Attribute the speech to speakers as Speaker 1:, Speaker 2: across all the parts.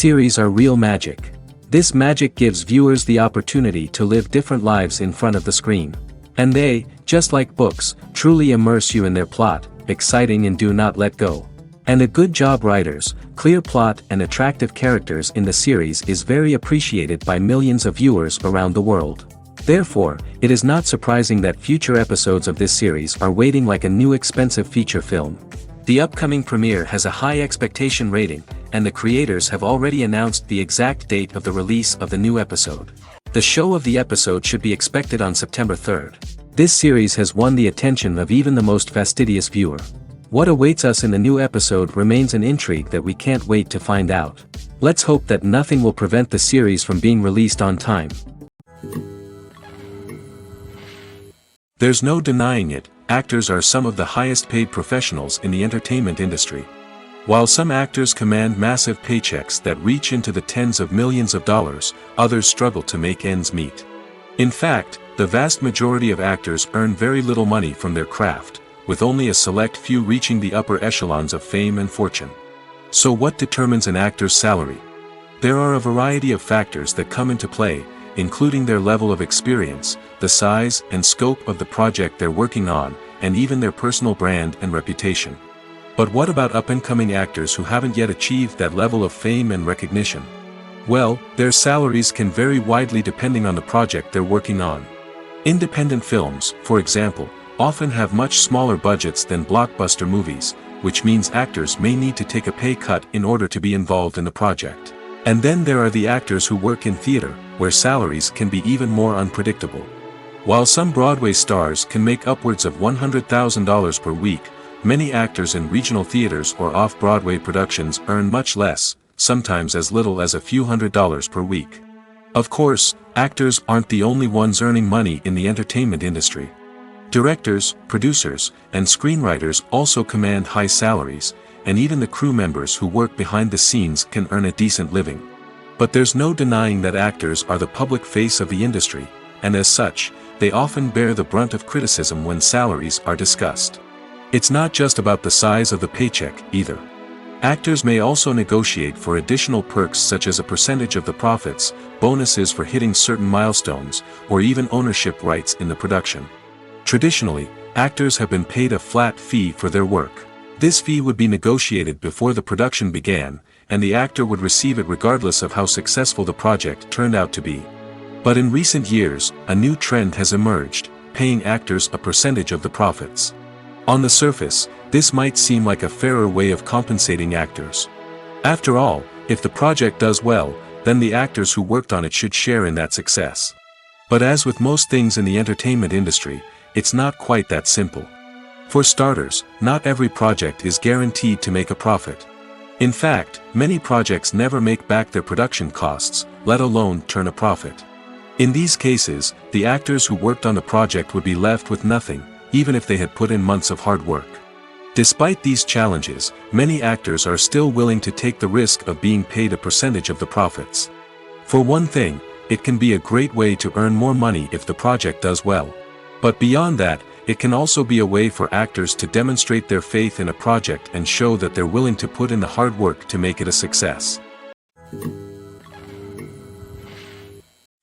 Speaker 1: Series are real magic. This magic gives viewers the opportunity to live different lives in front of the screen. And they, just like books, truly immerse you in their plot, exciting and do not let go. And a good job writers, clear plot and attractive characters in the series is very appreciated by millions of viewers around the world. Therefore, it is not surprising that future episodes of this series are waiting like a new expensive feature film. The upcoming premiere has a high expectation rating, and the creators have already announced the exact date of the release of the new episode. The show of the episode should be expected on September 3rd. This series has won the attention of even the most fastidious viewer. What awaits us in the new episode remains an intrigue that we can't wait to find out. Let's hope that nothing will prevent the series from being released on time. There's no denying it, actors are some of the highest paid professionals in the entertainment industry. While some actors command massive paychecks that reach into the tens of millions of dollars, others struggle to make ends meet. In fact, the vast majority of actors earn very little money from their craft, with only a select few reaching the upper echelons of fame and fortune. So what determines an actor's salary? There are a variety of factors that come into play, including their level of experience, the size and scope of the project they're working on, and even their personal brand and reputation. But what about up-and-coming actors who haven't yet achieved that level of fame and recognition? Well, their salaries can vary widely depending on the project they're working on. Independent films, for example, often have much smaller budgets than blockbuster movies, which means actors may need to take a pay cut in order to be involved in the project. And then there are the actors who work in theater, where salaries can be even more unpredictable. While some Broadway stars can make upwards of $100,000 per week, many actors in regional theaters or off-Broadway productions earn much less, sometimes as little as a few $100s per week. Of course, actors aren't the only ones earning money in the entertainment industry. Directors, producers, and screenwriters also command high salaries, and even the crew members who work behind the scenes can earn a decent living. But there's no denying that actors are the public face of the industry, and as such, they often bear the brunt of criticism when salaries are discussed. It's not just about the size of the paycheck, either. Actors may also negotiate for additional perks such as a percentage of the profits, bonuses for hitting certain milestones, or even ownership rights in the production. Traditionally, actors have been paid a flat fee for their work. This fee would be negotiated before the production began, and the actor would receive it regardless of how successful the project turned out to be. But in recent years, a new trend has emerged, paying actors a percentage of the profits. On the surface, this might seem like a fairer way of compensating actors. After all, if the project does well, then the actors who worked on it should share in that success. But as with most things in the entertainment industry, it's not quite that simple. For starters, not every project is guaranteed to make a profit. In fact, many projects never make back their production costs, let alone turn a profit. In these cases, the actors who worked on the project would be left with nothing, even if they had put in months of hard work. Despite these challenges, many actors are still willing to take the risk of being paid a percentage of the profits. For one thing, it can be a great way to earn more money if the project does well. But beyond that, it can also be a way for actors to demonstrate their faith in a project and show that they're willing to put in the hard work to make it a success.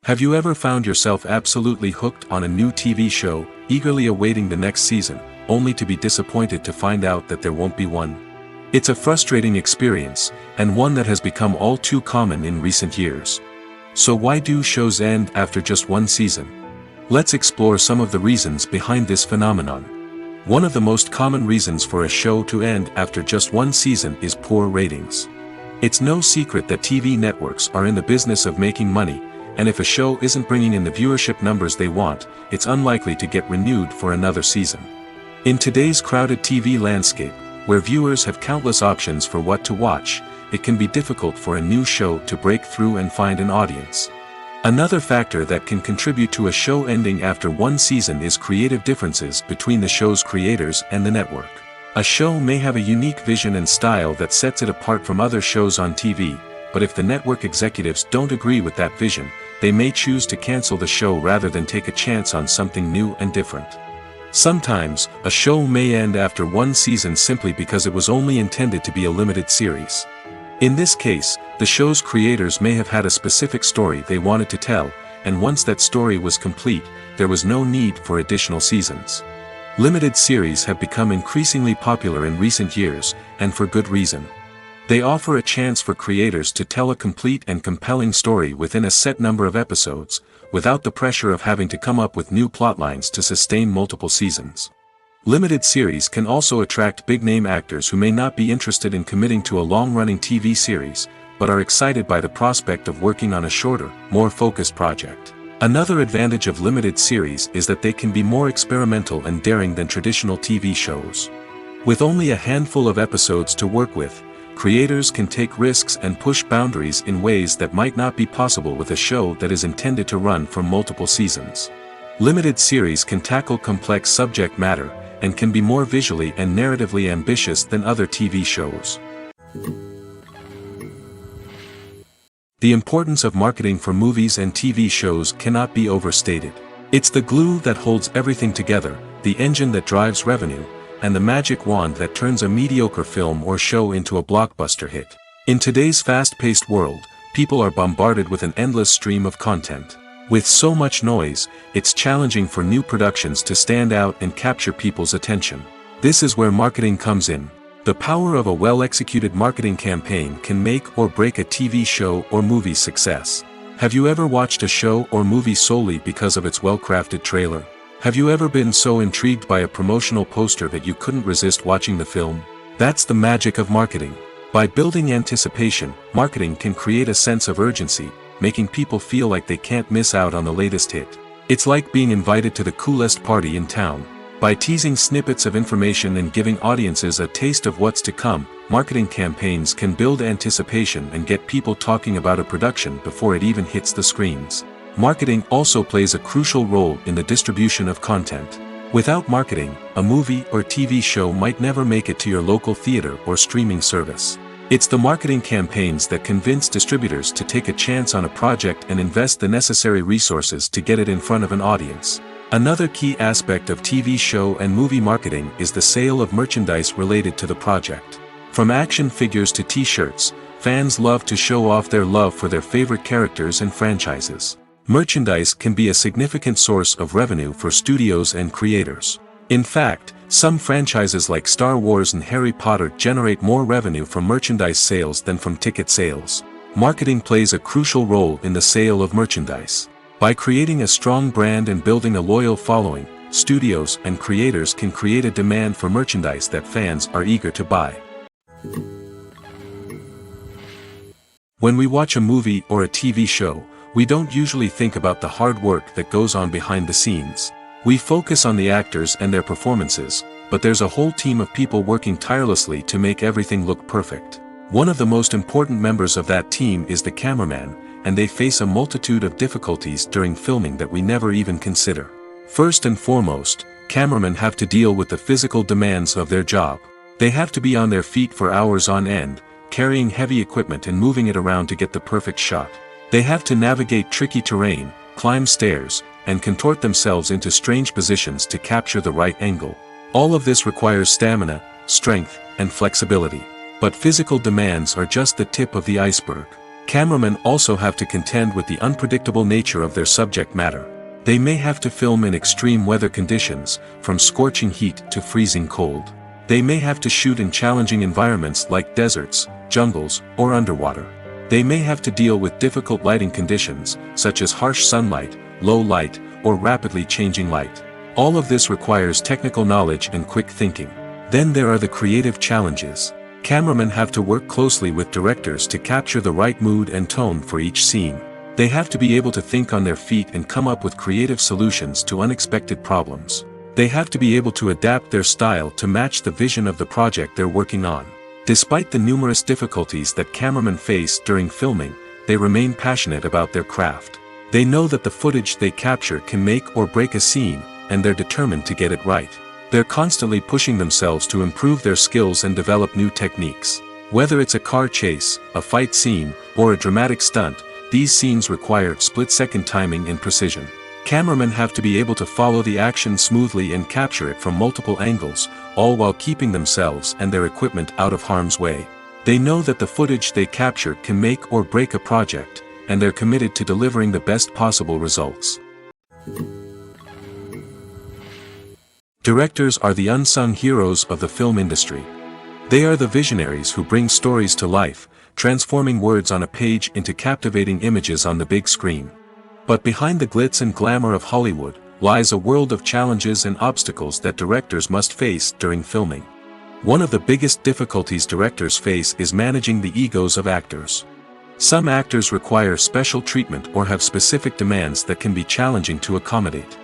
Speaker 1: Have you ever found yourself absolutely hooked on a new TV show, eagerly awaiting the next season, only to be disappointed to find out that there won't be one? It's a frustrating experience, and one that has become all too common in recent years. So why do shows end after just one season? Let's explore some of the reasons behind this phenomenon. One of the most common reasons for a show to end after just one season is poor ratings. It's no secret that TV networks are in the business of making money, and if a show isn't bringing in the viewership numbers they want, it's unlikely to get renewed for another season. In today's crowded TV landscape, where viewers have countless options for what to watch, it can be difficult for a new show to break through and find an audience. Another factor that can contribute to a show ending after one season is creative differences between the show's creators and the network. A show may have a unique vision and style that sets it apart from other shows on TV, but if the network executives don't agree with that vision, they may choose to cancel the show rather than take a chance on something new and different. Sometimes, a show may end after one season simply because it was only intended to be a limited series. In this case, the show's creators may have had a specific story they wanted to tell, and once that story was complete, there was no need for additional seasons. Limited series have become increasingly popular in recent years, and for good reason. They offer a chance for creators to tell a complete and compelling story within a set number of episodes, without the pressure of having to come up with new plotlines to sustain multiple seasons. Limited series can also attract big-name actors who may not be interested in committing to a long-running TV series, but are excited by the prospect of working on a shorter, more focused project. Another advantage of limited series is that they can be more experimental and daring than traditional TV shows. With only a handful of episodes to work with, creators can take risks and push boundaries in ways that might not be possible with a show that is intended to run for multiple seasons. Limited series can tackle complex subject matter, and can be more visually and narratively ambitious than other TV shows. The importance of marketing for movies and TV shows cannot be overstated. It's the glue that holds everything together, the engine that drives revenue, and the magic wand that turns a mediocre film or show into a blockbuster hit. In today's fast-paced world, people are bombarded with an endless stream of content. With so much noise, it's challenging for new productions to stand out and capture people's attention. This is where marketing comes in. The power of a well-executed marketing campaign can make or break a TV show or movie's success. Have you ever watched a show or movie solely because of its well-crafted trailer? Have you ever been so intrigued by a promotional poster that you couldn't resist watching the film? That's the magic of marketing. By building anticipation, marketing can create a sense of urgency, making people feel like they can't miss out on the latest hit. It's like being invited to the coolest party in town. By teasing snippets of information and giving audiences a taste of what's to come, marketing campaigns can build anticipation and get people talking about a production before it even hits the screens. Marketing also plays a crucial role in the distribution of content. Without marketing, a movie or TV show might never make it to your local theater or streaming service. It's the marketing campaigns that convince distributors to take a chance on a project and invest the necessary resources to get it in front of an audience. Another key aspect of TV show and movie marketing is the sale of merchandise related to the project. From action figures to t-shirts, fans love to show off their love for their favorite characters and franchises. Merchandise can be a significant source of revenue for studios and creators. In fact, some franchises like Star Wars and Harry Potter generate more revenue from merchandise sales than from ticket sales. Marketing plays a crucial role in the sale of merchandise. By creating a strong brand and building a loyal following, studios and creators can create a demand for merchandise that fans are eager to buy. When we watch a movie or a TV show, we don't usually think about the hard work that goes on behind the scenes. We focus on the actors and their performances, but there's a whole team of people working tirelessly to make everything look perfect. One of the most important members of that team is the cameraman, and they face a multitude of difficulties during filming that we never even consider. First and foremost, cameramen have to deal with the physical demands of their job. They have to be on their feet for hours on end, carrying heavy equipment and moving it around to get the perfect shot. They have to navigate tricky terrain, climb stairs, and contort themselves into strange positions to capture the right angle. All of this requires stamina, strength, and flexibility. But physical demands are just the tip of the iceberg. Cameramen also have to contend with the unpredictable nature of their subject matter. They may have to film in extreme weather conditions, from scorching heat to freezing cold. They may have to shoot in challenging environments like deserts, jungles, or underwater. They may have to deal with difficult lighting conditions, such as harsh sunlight, low light, or rapidly changing light. All of this requires technical knowledge and quick thinking. Then there are the creative challenges. Cameramen have to work closely with directors to capture the right mood and tone for each scene. They have to be able to think on their feet and come up with creative solutions to unexpected problems. They have to be able to adapt their style to match the vision of the project they're working on. Despite the numerous difficulties that cameramen face during filming, they remain passionate about their craft. They know that the footage they capture can make or break a scene, and they're determined to get it right. They're constantly pushing themselves to improve their skills and develop new techniques. Whether it's a car chase, a fight scene, or a dramatic stunt, these scenes require split-second timing and precision. Cameramen have to be able to follow the action smoothly and capture it from multiple angles, all while keeping themselves and their equipment out of harm's way. They know that the footage they capture can make or break a project, and they're committed to delivering the best possible results. Directors are the unsung heroes of the film industry. They are the visionaries who bring stories to life, transforming words on a page into captivating images on the big screen. But behind the glitz and glamour of Hollywood, lies a world of challenges and obstacles that directors must face during filming. One of the biggest difficulties directors face is managing the egos of actors. Some actors require special treatment or have specific demands that can be challenging to accommodate.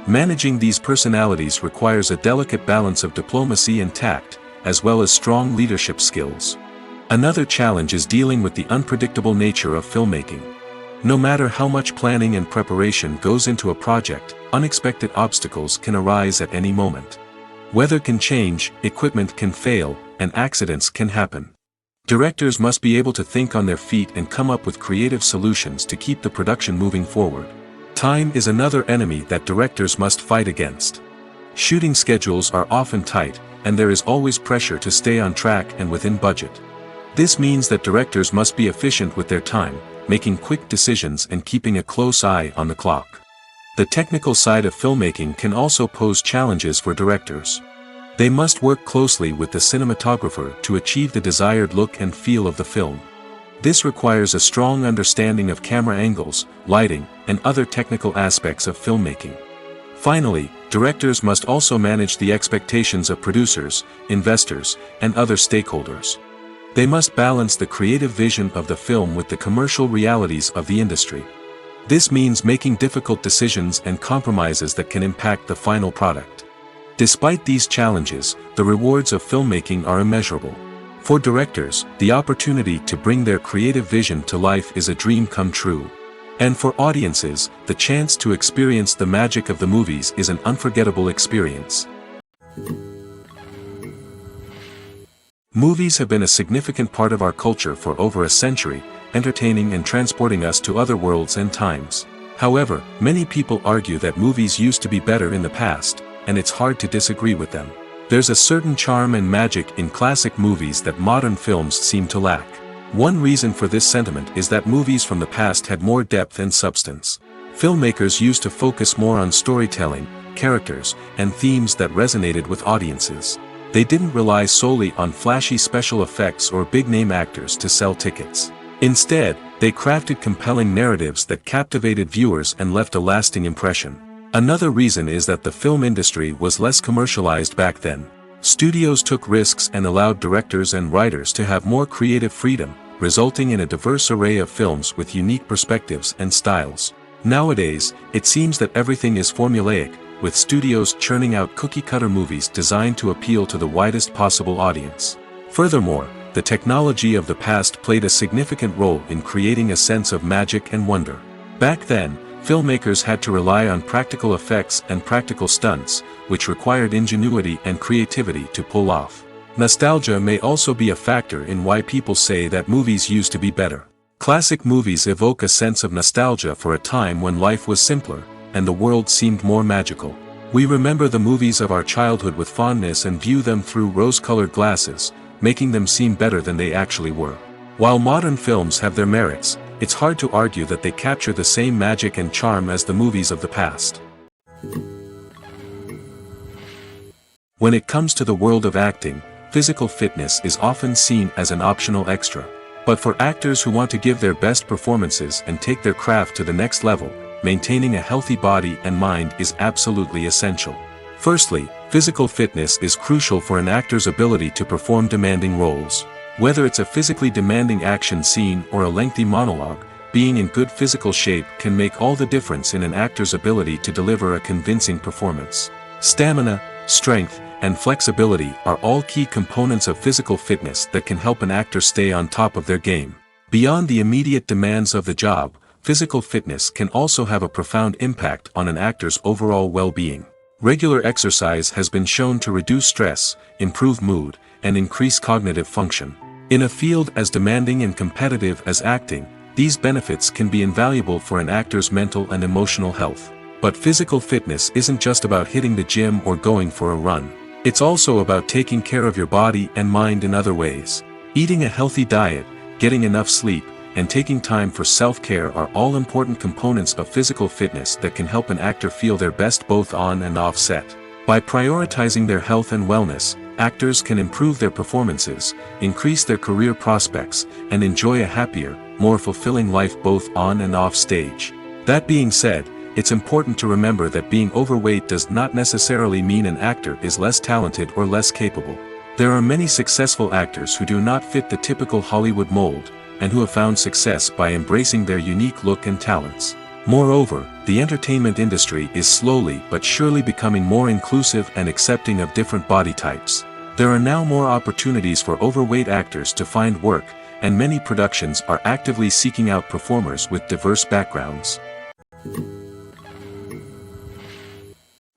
Speaker 1: Managing these personalities requires a delicate balance of diplomacy and tact, as well as strong leadership skills. Another challenge is dealing with the unpredictable nature of filmmaking. No matter how much planning and preparation goes into a project, unexpected obstacles can arise at any moment. Weather can change, equipment can fail, and accidents can happen. Directors must be able to think on their feet and come up with creative solutions to keep the production moving forward. Time is another enemy that directors must fight against. Shooting schedules are often tight, and there is always pressure to stay on track and within budget. This means that directors must be efficient with their time, making quick decisions and keeping a close eye on the clock. The technical side of filmmaking can also pose challenges for directors. They must work closely with the cinematographer to achieve the desired look and feel of the film. This requires a strong understanding of camera angles, lighting, and other technical aspects of filmmaking. Finally, directors must also manage the expectations of producers, investors, and other stakeholders. They must balance the creative vision of the film with the commercial realities of the industry. This means making difficult decisions and compromises that can impact the final product. Despite these challenges, the rewards of filmmaking are immeasurable. For directors, the opportunity to bring their creative vision to life is a dream come true. And for audiences, the chance to experience the magic of the movies is an unforgettable experience. Movies have been a significant part of our culture for over a century, entertaining and transporting us to other worlds and times. However, many people argue that movies used to be better in the past, and it's hard to disagree with them. There's a certain charm and magic in classic movies that modern films seem to lack. One reason for this sentiment is that movies from the past had more depth and substance. Filmmakers used to focus more on storytelling, characters, and themes that resonated with audiences. They didn't rely solely on flashy special effects or big-name actors to sell tickets. Instead, they crafted compelling narratives that captivated viewers and left a lasting impression. Another reason is that the film industry was less commercialized back then. Studios took risks and allowed directors and writers to have more creative freedom, resulting in a diverse array of films with unique perspectives and styles. Nowadays, it seems that everything is formulaic, with studios churning out cookie-cutter movies designed to appeal to the widest possible audience. Furthermore, the technology of the past played a significant role in creating a sense of magic and wonder. Back then, filmmakers had to rely on practical effects and practical stunts, which required ingenuity and creativity to pull off. Nostalgia may also be a factor in why people say that movies used to be better. Classic movies evoke a sense of nostalgia for a time when life was simpler, and the world seemed more magical. We remember the movies of our childhood with fondness and view them through rose-colored glasses, making them seem better than they actually were. While modern films have their merits, it's hard to argue that they capture the same magic and charm as the movies of the past. When it comes to the world of acting, physical fitness is often seen as an optional extra. But for actors who want to give their best performances and take their craft to the next level, maintaining a healthy body and mind is absolutely essential. Firstly, physical fitness is crucial for an actor's ability to perform demanding roles. Whether it's a physically demanding action scene or a lengthy monologue, being in good physical shape can make all the difference in an actor's ability to deliver a convincing performance. Stamina, strength, and flexibility are all key components of physical fitness that can help an actor stay on top of their game. Beyond the immediate demands of the job, physical fitness can also have a profound impact on an actor's overall well-being. Regular exercise has been shown to reduce stress, improve mood, and increase cognitive function. In a field as demanding and competitive as acting, these benefits can be invaluable for an actor's mental and emotional health. But physical fitness isn't just about hitting the gym or going for a run. It's also about taking care of your body and mind in other ways. Eating a healthy diet, getting enough sleep, and taking time for self-care are all important components of physical fitness that can help an actor feel their best both on and off set. By prioritizing their health and wellness, actors can improve their performances, increase their career prospects, and enjoy a happier, more fulfilling life both on and off stage. That being said, it's important to remember that being overweight does not necessarily mean an actor is less talented or less capable. There are many successful actors who do not fit the typical Hollywood mold, and who have found success by embracing their unique look and talents. Moreover, the entertainment industry is slowly but surely becoming more inclusive and accepting of different body types. There are now more opportunities for overweight actors to find work, and many productions are actively seeking out performers with diverse backgrounds.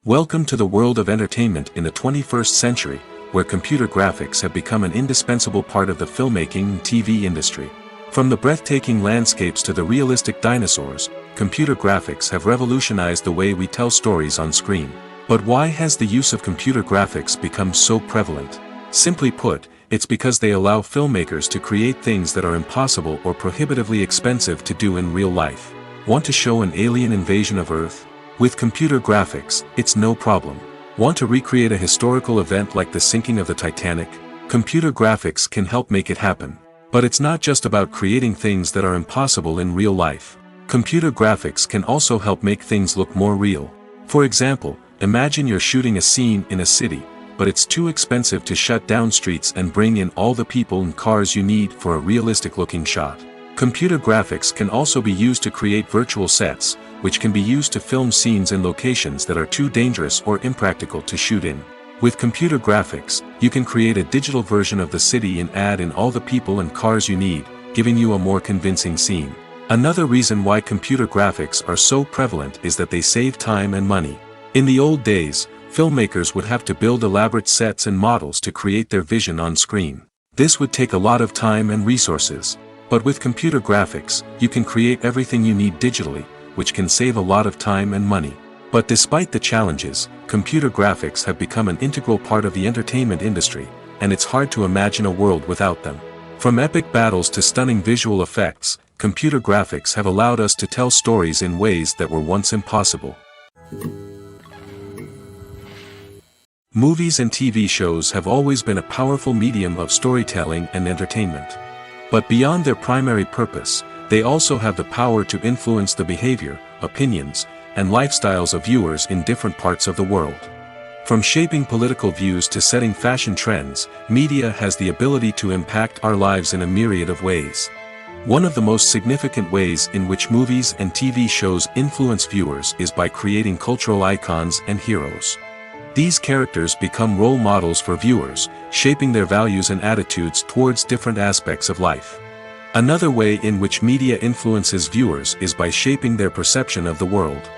Speaker 1: Welcome to the world of entertainment in the 21st century, where computer graphics have become an indispensable part of the filmmaking and TV industry. From the breathtaking landscapes to the realistic dinosaurs, computer graphics have revolutionized the way we tell stories on screen. But why has the use of computer graphics become so prevalent? Simply put, it's because they allow filmmakers to create things that are impossible or prohibitively expensive to do in real life. Want to show an alien invasion of Earth? With computer graphics, it's no problem. Want to recreate a historical event like the sinking of the Titanic? Computer graphics can help make it happen. But it's not just about creating things that are impossible in real life. Computer graphics can also help make things look more real. For example, imagine you're shooting a scene in a city, but it's too expensive to shut down streets and bring in all the people and cars you need for a realistic-looking shot. Computer graphics can also be used to create virtual sets, which can be used to film scenes in locations that are too dangerous or impractical to shoot in. With computer graphics, you can create a digital version of the city and add in all the people and cars you need, giving you a more convincing scene. Another reason why computer graphics are so prevalent is that they save time and money. In the old days, filmmakers would have to build elaborate sets and models to create their vision on screen. This would take a lot of time and resources. But with computer graphics, you can create everything you need digitally, which can save a lot of time and money. But despite the challenges, computer graphics have become an integral part of the entertainment industry, and it's hard to imagine a world without them. From epic battles to stunning visual effects, computer graphics have allowed us to tell stories in ways that were once impossible. Movies and TV shows have always been a powerful medium of storytelling and entertainment. But beyond their primary purpose, they also have the power to influence the behavior, opinions, and lifestyles of viewers in different parts of the world. From shaping political views to setting fashion trends, media has the ability to impact our lives in a myriad of ways. One of the most significant ways in which movies and TV shows influence viewers is by creating cultural icons and heroes. These characters become role models for viewers, shaping their values and attitudes towards different aspects of life. Another way in which media influences viewers is by shaping their perception of the world.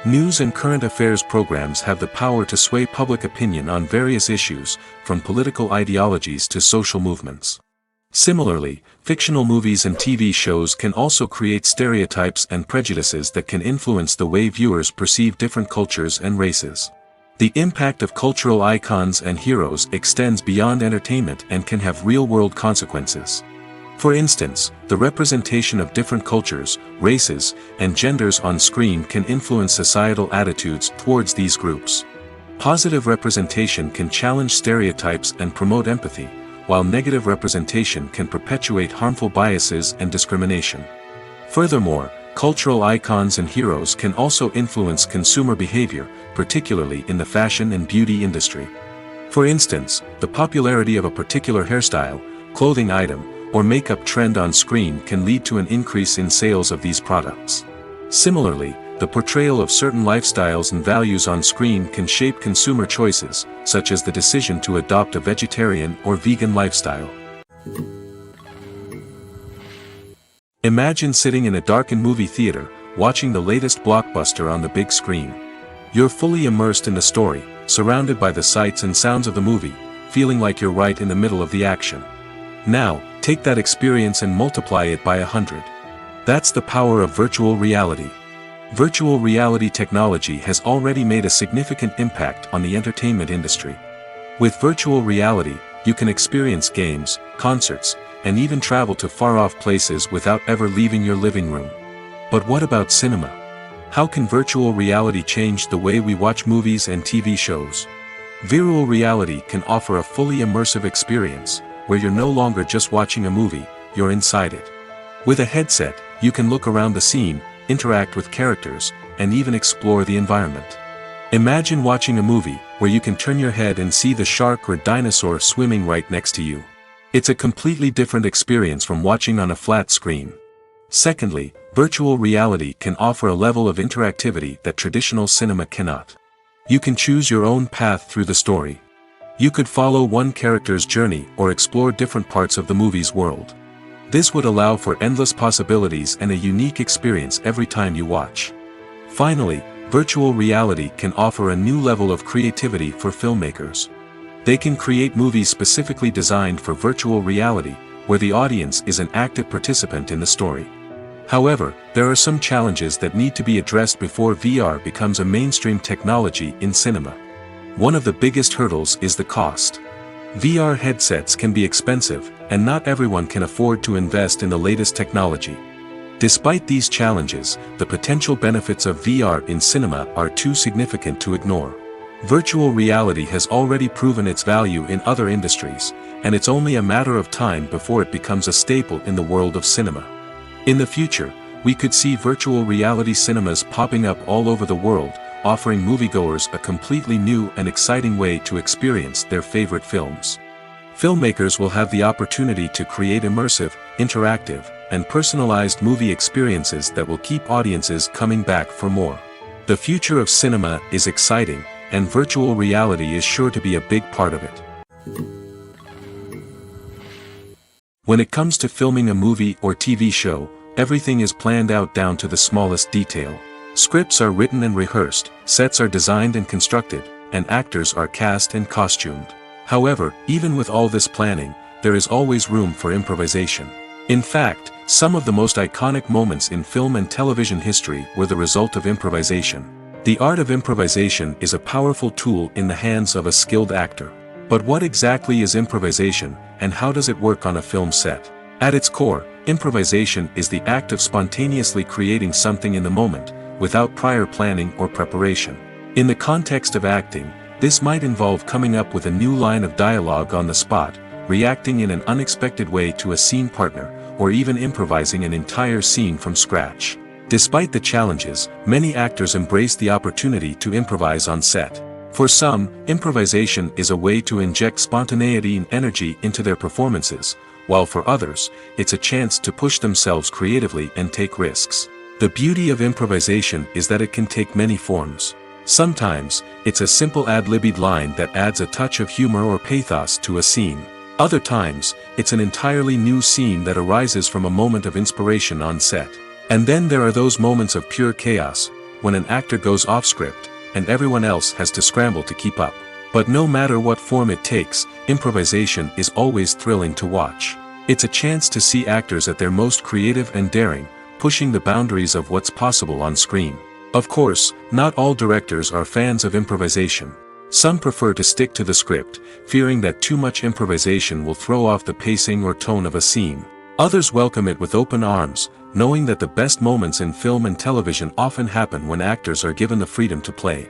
Speaker 1: News and current affairs programs have the power to sway public opinion on various issues, from political ideologies to social movements. Similarly, fictional movies and TV shows can also create stereotypes and prejudices that can influence the way viewers perceive different cultures and races. The impact of cultural icons and heroes extends beyond entertainment and can have real-world consequences. For instance, the representation of different cultures, races, and genders on screen can influence societal attitudes towards these groups. Positive representation can challenge stereotypes and promote empathy, while negative representation can perpetuate harmful biases and discrimination. Furthermore, cultural icons and heroes can also influence consumer behavior, particularly in the fashion and beauty industry. For instance, the popularity of a particular hairstyle, clothing item, or makeup trend on screen can lead to an increase in sales of these products. Similarly, the portrayal of certain lifestyles and values on screen can shape consumer choices, such as the decision to adopt a vegetarian or vegan lifestyle. Imagine sitting in a darkened movie theater, watching the latest blockbuster on the big screen. You're fully immersed in the story, surrounded by the sights and sounds of the movie, feeling like you're right in the middle of the action. Now, take that experience and multiply it by 100. That's the power of virtual reality. Virtual reality technology has already made a significant impact on the entertainment industry. With virtual reality, you can experience games, concerts, and even travel to far-off places without ever leaving your living room. But what about cinema? How can virtual reality change the way we watch movies and TV shows? Virtual reality can offer a fully immersive experience, where you're no longer just watching a movie, you're inside it. With a headset, you can look around the scene, interact with characters, and even explore the environment. Imagine watching a movie, where you can turn your head and see the shark or dinosaur swimming right next to you. It's a completely different experience from watching on a flat screen. Secondly, virtual reality can offer a level of interactivity that traditional cinema cannot. You can choose your own path through the story. You could follow one character's journey or explore different parts of the movie's world. This would allow for endless possibilities and a unique experience every time you watch. Finally, virtual reality can offer a new level of creativity for filmmakers. They can create movies specifically designed for virtual reality, where the audience is an active participant in the story. However, there are some challenges that need to be addressed before VR becomes a mainstream technology in cinema. One of the biggest hurdles is the cost. VR headsets can be expensive, and not everyone can afford to invest in the latest technology. Despite these challenges, the potential benefits of VR in cinema are too significant to ignore. Virtual reality has already proven its value in other industries, and it's only a matter of time before it becomes a staple in the world of cinema. In the future, we could see virtual reality cinemas popping up all over the world, offering moviegoers a completely new and exciting way to experience their favorite films. Filmmakers will have the opportunity to create immersive, interactive, and personalized movie experiences that will keep audiences coming back for more. The future of cinema is exciting, and virtual reality is sure to be a big part of it. When it comes to filming a movie or TV show, everything is planned out down to the smallest detail. Scripts are written and rehearsed, sets are designed and constructed, and actors are cast and costumed. However, even with all this planning, there is always room for improvisation. In fact, some of the most iconic moments in film and television history were the result of improvisation. The art of improvisation is a powerful tool in the hands of a skilled actor. But what exactly is improvisation, and how does it work on a film set? At its core, improvisation is the act of spontaneously creating something in the moment, without prior planning or preparation. In the context of acting, this might involve coming up with a new line of dialogue on the spot, reacting in an unexpected way to a scene partner, or even improvising an entire scene from scratch. Despite the challenges, many actors embrace the opportunity to improvise on set. For some, improvisation is a way to inject spontaneity and energy into their performances, while for others, it's a chance to push themselves creatively and take risks. The beauty of improvisation is that it can take many forms. Sometimes, it's a simple ad-libbed line that adds a touch of humor or pathos to a scene. Other times, it's an entirely new scene that arises from a moment of inspiration on set. And then there are those moments of pure chaos, when an actor goes off script, and everyone else has to scramble to keep up. But no matter what form it takes, improvisation is always thrilling to watch. It's a chance to see actors at their most creative and daring, pushing the boundaries of what's possible on screen. Of course, not all directors are fans of improvisation. Some prefer to stick to the script, fearing that too much improvisation will throw off the pacing or tone of a scene. Others welcome it with open arms, knowing that the best moments in film and television often happen when actors are given the freedom to play.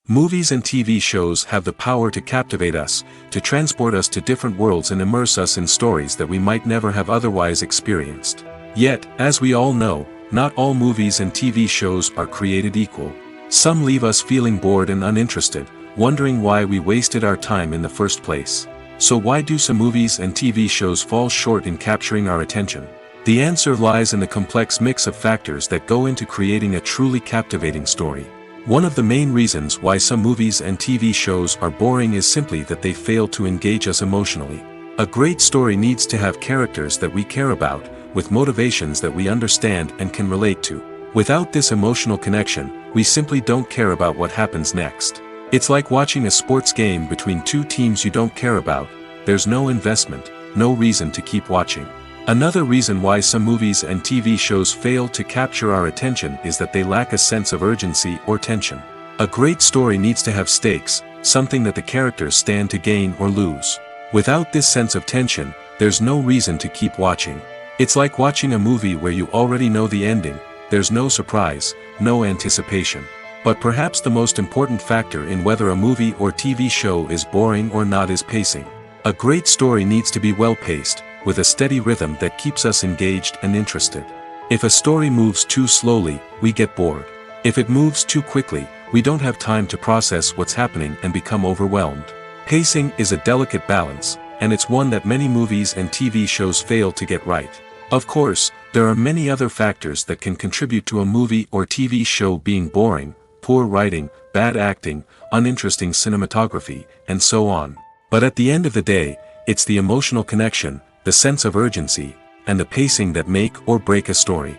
Speaker 1: Movies and TV shows have the power to captivate us, to transport us to different worlds and immerse us in stories that we might never have otherwise experienced. Yet, as we all know, not all movies and TV shows are created equal. Some leave us feeling bored and uninterested, wondering why we wasted our time in the first place. So why do some movies and TV shows fall short in capturing our attention? The answer lies in the complex mix of factors that go into creating a truly captivating story. One of the main reasons why some movies and TV shows are boring is simply that they fail to engage us emotionally. A great story needs to have characters that we care about, with motivations that we understand and can relate to. Without this emotional connection, we simply don't care about what happens next. It's like watching a sports game between two teams you don't care about. There's no investment, no reason to keep watching. Another reason why some movies and TV shows fail to capture our attention is that they lack a sense of urgency or tension. A great story needs to have stakes, something that the characters stand to gain or lose. Without this sense of tension, there's no reason to keep watching. It's like watching a movie where you already know the ending, there's no surprise, no anticipation. But perhaps the most important factor in whether a movie or TV show is boring or not is pacing. A great story needs to be well-paced, with a steady rhythm that keeps us engaged and interested. If a story moves too slowly, we get bored. If it moves too quickly, we don't have time to process what's happening and become overwhelmed. Pacing is a delicate balance, and it's one that many movies and TV shows fail to get right. Of course, there are many other factors that can contribute to a movie or TV show being boring: poor writing, bad acting, uninteresting cinematography, and so on. But at the end of the day, it's the emotional connection, the sense of urgency, and the pacing that make or break a story.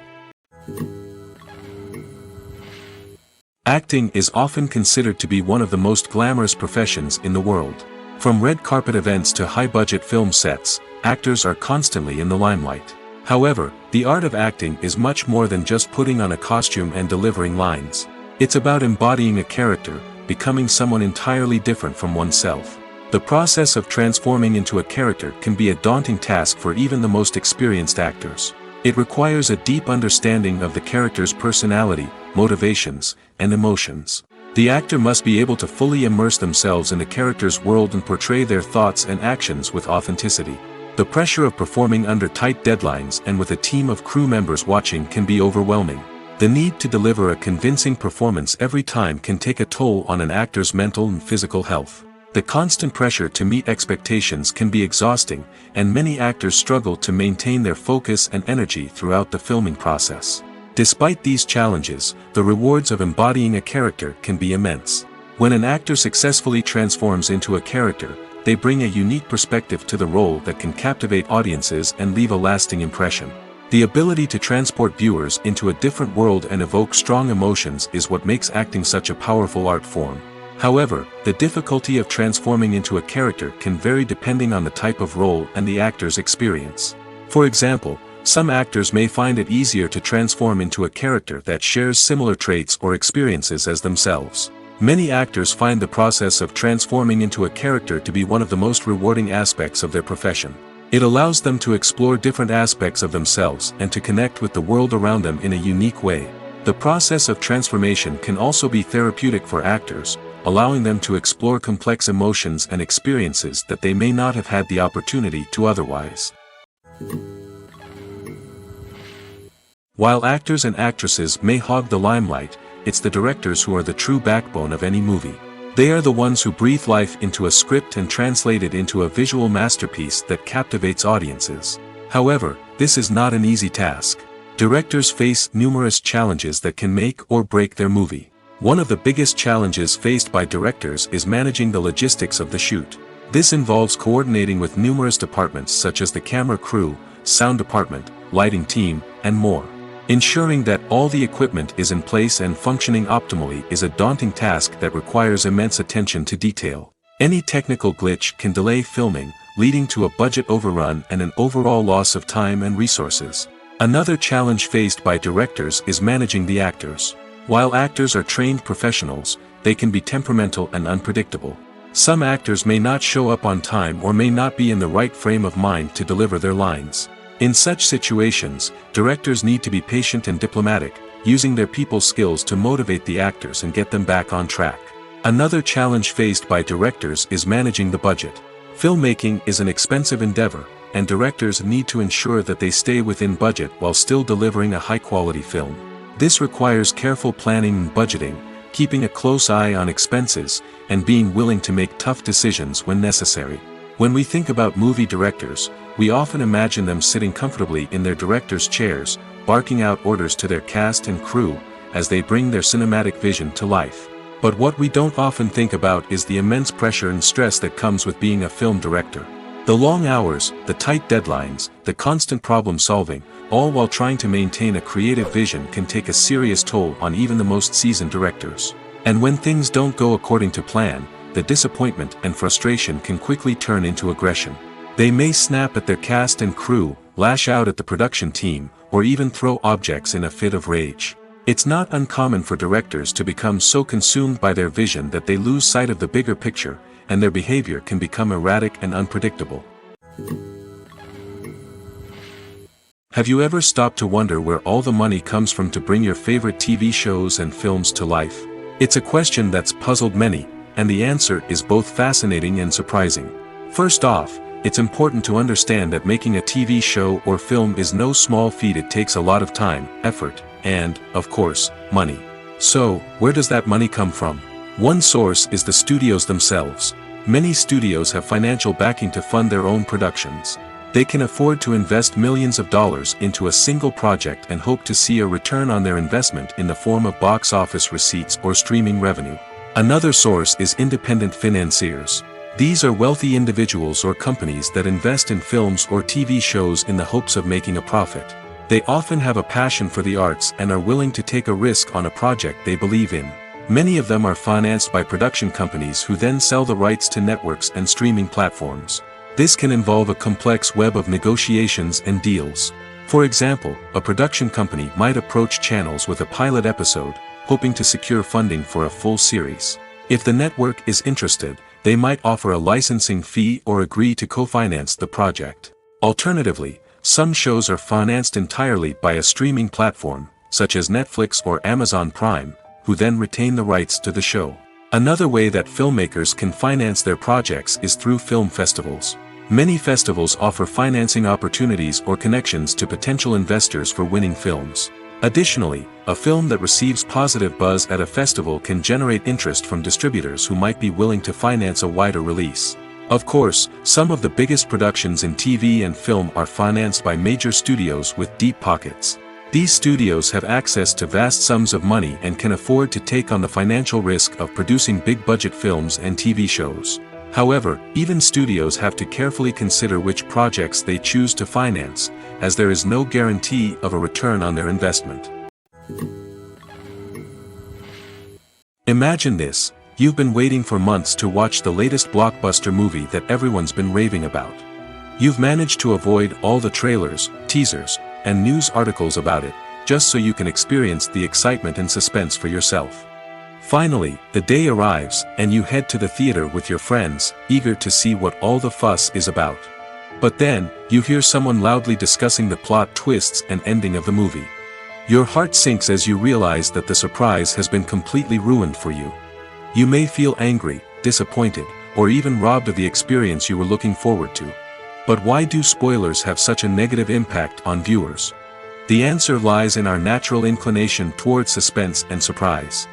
Speaker 1: Acting is often considered to be one of the most glamorous professions in the world. From red carpet events to high-budget film sets, actors are constantly in the limelight. However, the art of acting is much more than just putting on a costume and delivering lines. It's about embodying a character, becoming someone entirely different from oneself. The process of transforming into a character can be a daunting task for even the most experienced actors. It requires a deep understanding of the character's personality, motivations, and emotions. The actor must be able to fully immerse themselves in the character's world and portray their thoughts and actions with authenticity. The pressure of performing under tight deadlines and with a team of crew members watching can be overwhelming. The need to deliver a convincing performance every time can take a toll on an actor's mental and physical health. The constant pressure to meet expectations can be exhausting, and many actors struggle to maintain their focus and energy throughout the filming process. Despite these challenges, the rewards of embodying a character can be immense. When an actor successfully transforms into a character, they bring a unique perspective to the role that can captivate audiences and leave a lasting impression. The ability to transport viewers into a different world and evoke strong emotions is what makes acting such a powerful art form. However, the difficulty of transforming into a character can vary depending on the type of role and the actor's experience. For example, some actors may find it easier to transform into a character that shares similar traits or experiences as themselves. Many actors find the process of transforming into a character to be one of the most rewarding aspects of their profession. It allows them to explore different aspects of themselves and to connect with the world around them in a unique way. The process of transformation can also be therapeutic for actors, allowing them to explore complex emotions and experiences that they may not have had the opportunity to otherwise. While actors and actresses may hog the limelight, it's the directors who are the true backbone of any movie. They are the ones who breathe life into a script and translate it into a visual masterpiece that captivates audiences. However, this is not an easy task. Directors face numerous challenges that can make or break their movie. One of the biggest challenges faced by directors is managing the logistics of the shoot. This involves coordinating with numerous departments such as the camera crew, sound department, lighting team, and more. Ensuring that all the equipment is in place and functioning optimally is a daunting task that requires immense attention to detail. Any technical glitch can delay filming, leading to a budget overrun and an overall loss of time and resources. Another challenge faced by directors is managing the actors. While actors are trained professionals, they can be temperamental and unpredictable. Some actors may not show up on time or may not be in the right frame of mind to deliver their lines. In such situations, directors need to be patient and diplomatic, using their people skills to motivate the actors and get them back on track. Another challenge faced by directors is managing the budget. Filmmaking is an expensive endeavor, and directors need to ensure that they stay within budget while still delivering a high-quality film. This requires careful planning and budgeting, keeping a close eye on expenses, and being willing to make tough decisions when necessary. When we think about movie directors, we often imagine them sitting comfortably in their director's chairs, barking out orders to their cast and crew, as they bring their cinematic vision to life. But what we don't often think about is the immense pressure and stress that comes with being a film director. The long hours, the tight deadlines, the constant problem solving, all while trying to maintain a creative vision can take a serious toll on even the most seasoned directors. And when things don't go according to plan, the disappointment and frustration can quickly turn into aggression. They may snap at their cast and crew, lash out at the production team, or even throw objects in a fit of rage. It's not uncommon for directors to become so consumed by their vision that they lose sight of the bigger picture, and their behavior can become erratic and unpredictable. Have you ever stopped to wonder where all the money comes from to bring your favorite TV shows and films to life? It's a question that's puzzled many, and the answer is both fascinating and surprising. First off, it's important to understand that making a TV show or film is no small feat. It takes a lot of time, effort, and, of course, money. So, where does that money come from? One source is the studios themselves. Many studios have financial backing to fund their own productions. They can afford to invest millions of dollars into a single project and hope to see a return on their investment in the form of box office receipts or streaming revenue. Another source is independent financiers. These are wealthy individuals or companies that invest in films or TV shows in the hopes of making a profit. They often have a passion for the arts and are willing to take a risk on a project they believe in. Many of them are financed by production companies who then sell the rights to networks and streaming platforms. This can involve a complex web of negotiations and deals. For example, a production company might approach channels with a pilot episode, hoping to secure funding for a full series. If the network is interested, they might offer a licensing fee or agree to co-finance the project. Alternatively, some shows are financed entirely by a streaming platform, such as Netflix or Amazon Prime, who then retain the rights to the show. Another way that filmmakers can finance their projects is through film festivals. Many festivals offer financing opportunities or connections to potential investors for winning films. Additionally, a film that receives positive buzz at a festival can generate interest from distributors who might be willing to finance a wider release. Of course, some of the biggest productions in TV and film are financed by major studios with deep pockets. These studios have access to vast sums of money and can afford to take on the financial risk of producing big-budget films and TV shows. However, even studios have to carefully consider which projects they choose to finance, as there is no guarantee of a return on their investment. Imagine this: you've been waiting for months to watch the latest blockbuster movie that everyone's been raving about. You've managed to avoid all the trailers, teasers, and news articles about it, just so you can experience the excitement and suspense for yourself. Finally, the day arrives, and you head to the theater with your friends, eager to see what all the fuss is about. But then, you hear someone loudly discussing the plot twists and ending of the movie. Your heart sinks as you realize that the surprise has been completely ruined for you. You may feel angry, disappointed, or even robbed of the experience you were looking forward to. But why do spoilers have such a negative impact on viewers? The answer lies in our natural inclination toward suspense and surprise.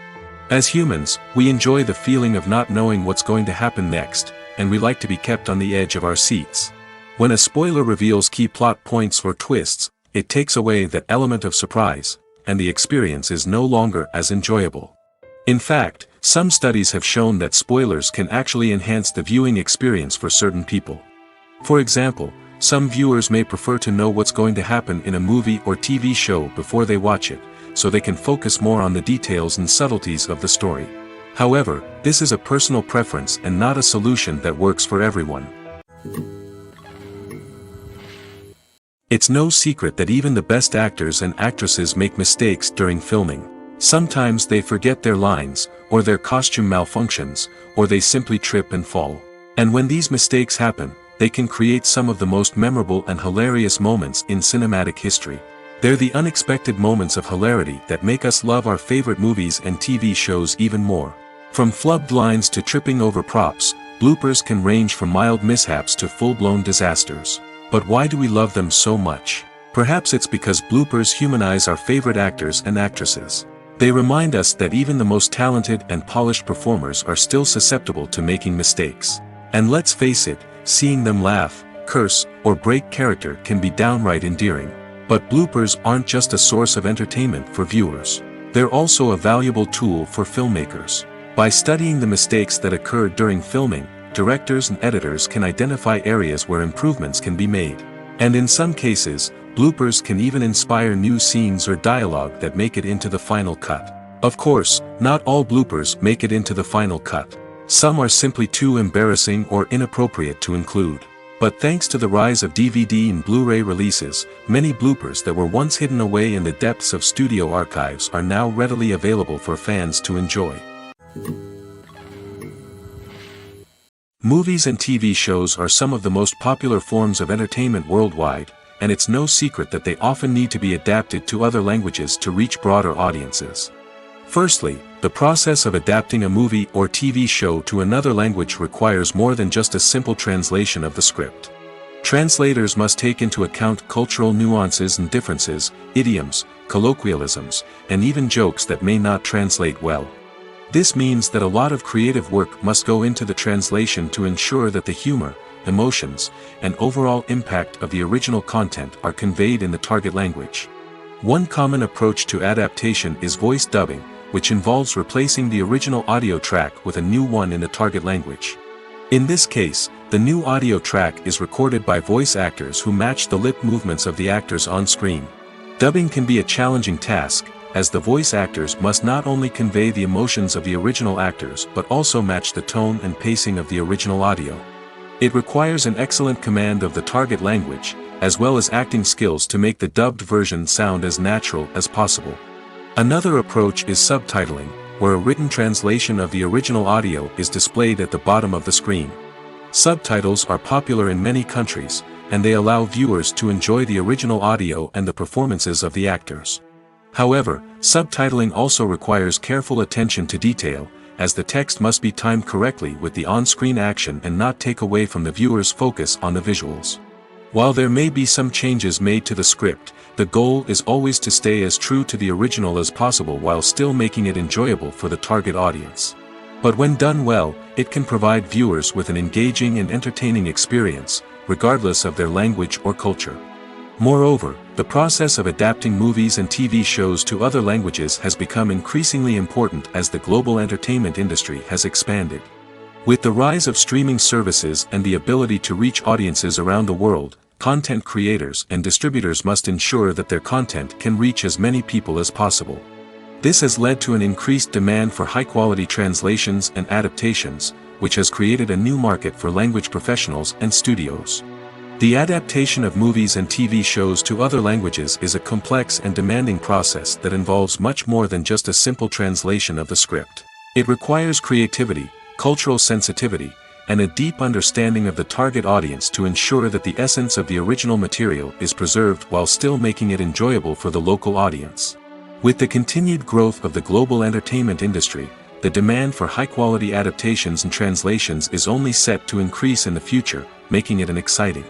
Speaker 1: As humans, we enjoy the feeling of not knowing what's going to happen next, and we like to be kept on the edge of our seats. When a spoiler reveals key plot points or twists, it takes away that element of surprise, and the experience is no longer as enjoyable. In fact, some studies have shown that spoilers can actually enhance the viewing experience for certain people. For example, some viewers may prefer to know what's going to happen in a movie or TV show before they watch it, so they can focus more on the details and subtleties of the story. However, this is a personal preference and not a solution that works for everyone. It's no secret that even the best actors and actresses make mistakes during filming. Sometimes they forget their lines, or their costume malfunctions, or they simply trip and fall. And when these mistakes happen, they can create some of the most memorable and hilarious moments in cinematic history. They're the unexpected moments of hilarity that make us love our favorite movies and TV shows even more. From flubbed lines to tripping over props, bloopers can range from mild mishaps to full-blown disasters. But why do we love them so much? Perhaps it's because bloopers humanize our favorite actors and actresses. They remind us that even the most talented and polished performers are still susceptible to making mistakes. And let's face it, seeing them laugh, curse, or break character can be downright endearing. But bloopers aren't just a source of entertainment for viewers. They're also a valuable tool for filmmakers. By studying the mistakes that occurred during filming, directors and editors can identify areas where improvements can be made. And in some cases, bloopers can even inspire new scenes or dialogue that make it into the final cut. Of course, not all bloopers make it into the final cut. Some are simply too embarrassing or inappropriate to include. But thanks to the rise of DVD and Blu-ray releases, many bloopers that were once hidden away in the depths of studio archives are now readily available for fans to enjoy. Movies and TV shows are some of the most popular forms of entertainment worldwide, and it's no secret that they often need to be adapted to other languages to reach broader audiences. Firstly, the process of adapting a movie or TV show to another language requires more than just a simple translation of the script. Translators must take into account cultural nuances and differences, idioms, colloquialisms, and even jokes that may not translate well. This means that a lot of creative work must go into the translation to ensure that the humor, emotions, and overall impact of the original content are conveyed in the target language. One common approach to adaptation is voice dubbing, which involves replacing the original audio track with a new one in the target language. In this case, the new audio track is recorded by voice actors who match the lip movements of the actors on screen. Dubbing can be a challenging task, as the voice actors must not only convey the emotions of the original actors but also match the tone and pacing of the original audio. It requires an excellent command of the target language, as well as acting skills to make the dubbed version sound as natural as possible. Another approach is subtitling, where a written translation of the original audio is displayed at the bottom of the screen. Subtitles are popular in many countries, and they allow viewers to enjoy the original audio and the performances of the actors. However, subtitling also requires careful attention to detail, as the text must be timed correctly with the on-screen action and not take away from the viewer's focus on the visuals. While there may be some changes made to the script, the goal is always to stay as true to the original as possible while still making it enjoyable for the target audience. But when done well, it can provide viewers with an engaging and entertaining experience, regardless of their language or culture. Moreover, the process of adapting movies and TV shows to other languages has become increasingly important as the global entertainment industry has expanded. With the rise of streaming services and the ability to reach audiences around the world, content creators and distributors must ensure that their content can reach as many people as possible. This has led to an increased demand for high-quality translations and adaptations, which has created a new market for language professionals and studios. The adaptation of movies and TV shows to other languages is a complex and demanding process that involves much more than just a simple translation of the script. It requires creativity, cultural sensitivity, and a deep understanding of the target audience to ensure that the essence of the original material is preserved while still making it enjoyable for the local audience. With the continued growth of the global entertainment industry, the demand for high-quality adaptations and translations is only set to increase in the future, making it an exciting.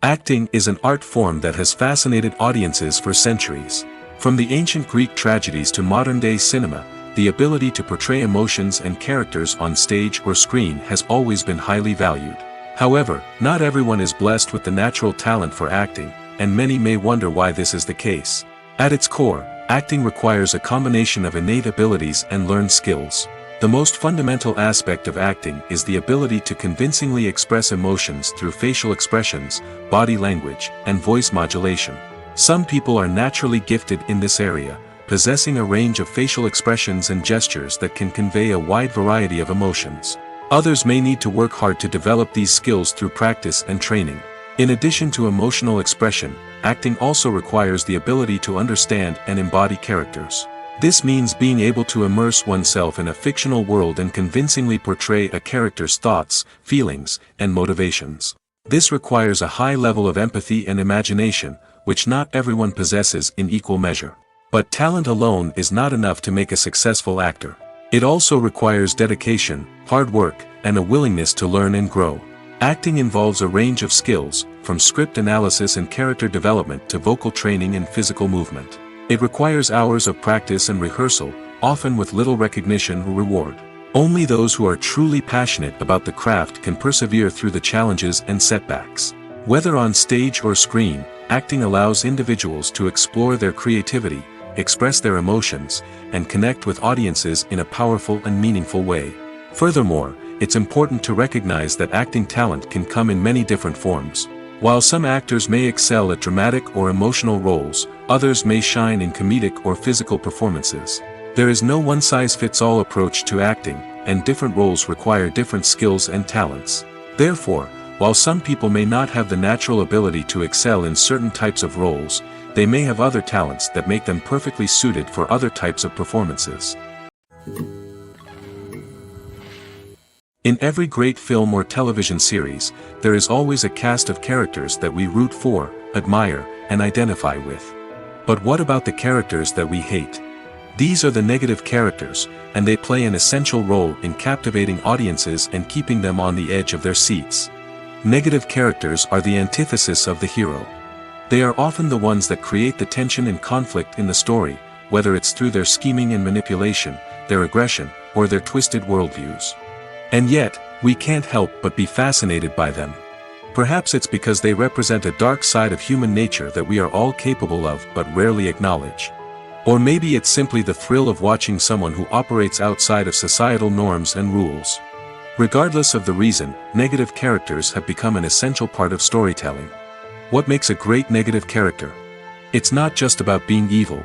Speaker 1: Acting is an art form that has fascinated audiences for centuries. From the ancient Greek tragedies to modern-day cinema, the ability to portray emotions and characters on stage or screen has always been highly valued. However, not everyone is blessed with the natural talent for acting, and many may wonder why this is the case. At its core, acting requires a combination of innate abilities and learned skills. The most fundamental aspect of acting is the ability to convincingly express emotions through facial expressions, body language, and voice modulation. Some people are naturally gifted in this area, possessing a range of facial expressions and gestures that can convey a wide variety of emotions. Others may need to work hard to develop these skills through practice and training. In addition to emotional expression, acting also requires the ability to understand and embody characters. This means being able to immerse oneself in a fictional world and convincingly portray a character's thoughts, feelings, and motivations. This requires a high level of empathy and imagination, which not everyone possesses in equal measure. But talent alone is not enough to make a successful actor. It also requires dedication, hard work, and a willingness to learn and grow. Acting involves a range of skills, from script analysis and character development to vocal training and physical movement. It requires hours of practice and rehearsal, often with little recognition or reward. Only those who are truly passionate about the craft can persevere through the challenges and setbacks. Whether on stage or screen, acting allows individuals to explore their creativity, express their emotions, and connect with audiences in a powerful and meaningful way. Furthermore, it's important to recognize that acting talent can come in many different forms. While some actors may excel at dramatic or emotional roles, others may shine in comedic or physical performances. There is no one-size-fits-all approach to acting, and different roles require different skills and talents. Therefore, while some people may not have the natural ability to excel in certain types of roles, they may have other talents that make them perfectly suited for other types of performances. In every great film or television series, there is always a cast of characters that we root for, admire, and identify with. But what about the characters that we hate? These are the negative characters, and they play an essential role in captivating audiences and keeping them on the edge of their seats. Negative characters are the antithesis of the hero. They are often the ones that create the tension and conflict in the story, whether it's through their scheming and manipulation, their aggression, or their twisted worldviews. And yet, we can't help but be fascinated by them. Perhaps it's because they represent a dark side of human nature that we are all capable of but rarely acknowledge. Or maybe it's simply the thrill of watching someone who operates outside of societal norms and rules. Regardless of the reason, negative characters have become an essential part of storytelling. What makes a great negative character? It's not just about being evil.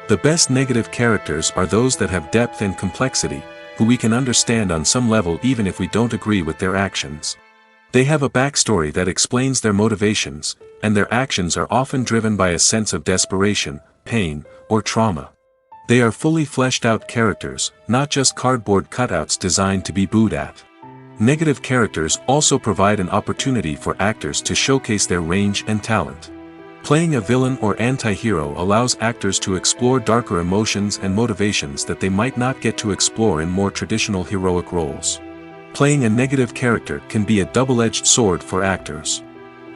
Speaker 1: The best negative characters are those that have depth and complexity, who we can understand on some level even if we don't agree with their actions. They have a backstory that explains their motivations, and their actions are often driven by a sense of desperation, pain, or trauma. They are fully fleshed out characters, not just cardboard cutouts designed to be booed at. Negative characters also provide an opportunity for actors to showcase their range and talent. Playing a villain or anti-hero allows actors to explore darker emotions and motivations that they might not get to explore in more traditional heroic roles. Playing a negative character can be a double-edged sword for actors.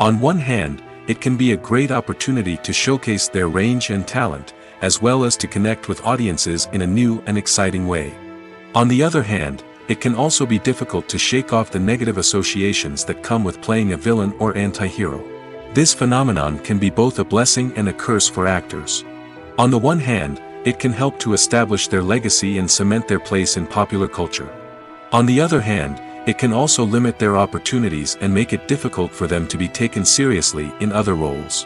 Speaker 1: On one hand, it can be a great opportunity to showcase their range and talent, as well as to connect with audiences in a new and exciting way. On the other hand, it can also be difficult to shake off the negative associations that come with playing a villain or anti-hero. This phenomenon can be both a blessing and a curse for actors. On the one hand, it can help to establish their legacy and cement their place in popular culture. On the other hand, it can also limit their opportunities and make it difficult for them to be taken seriously in other roles.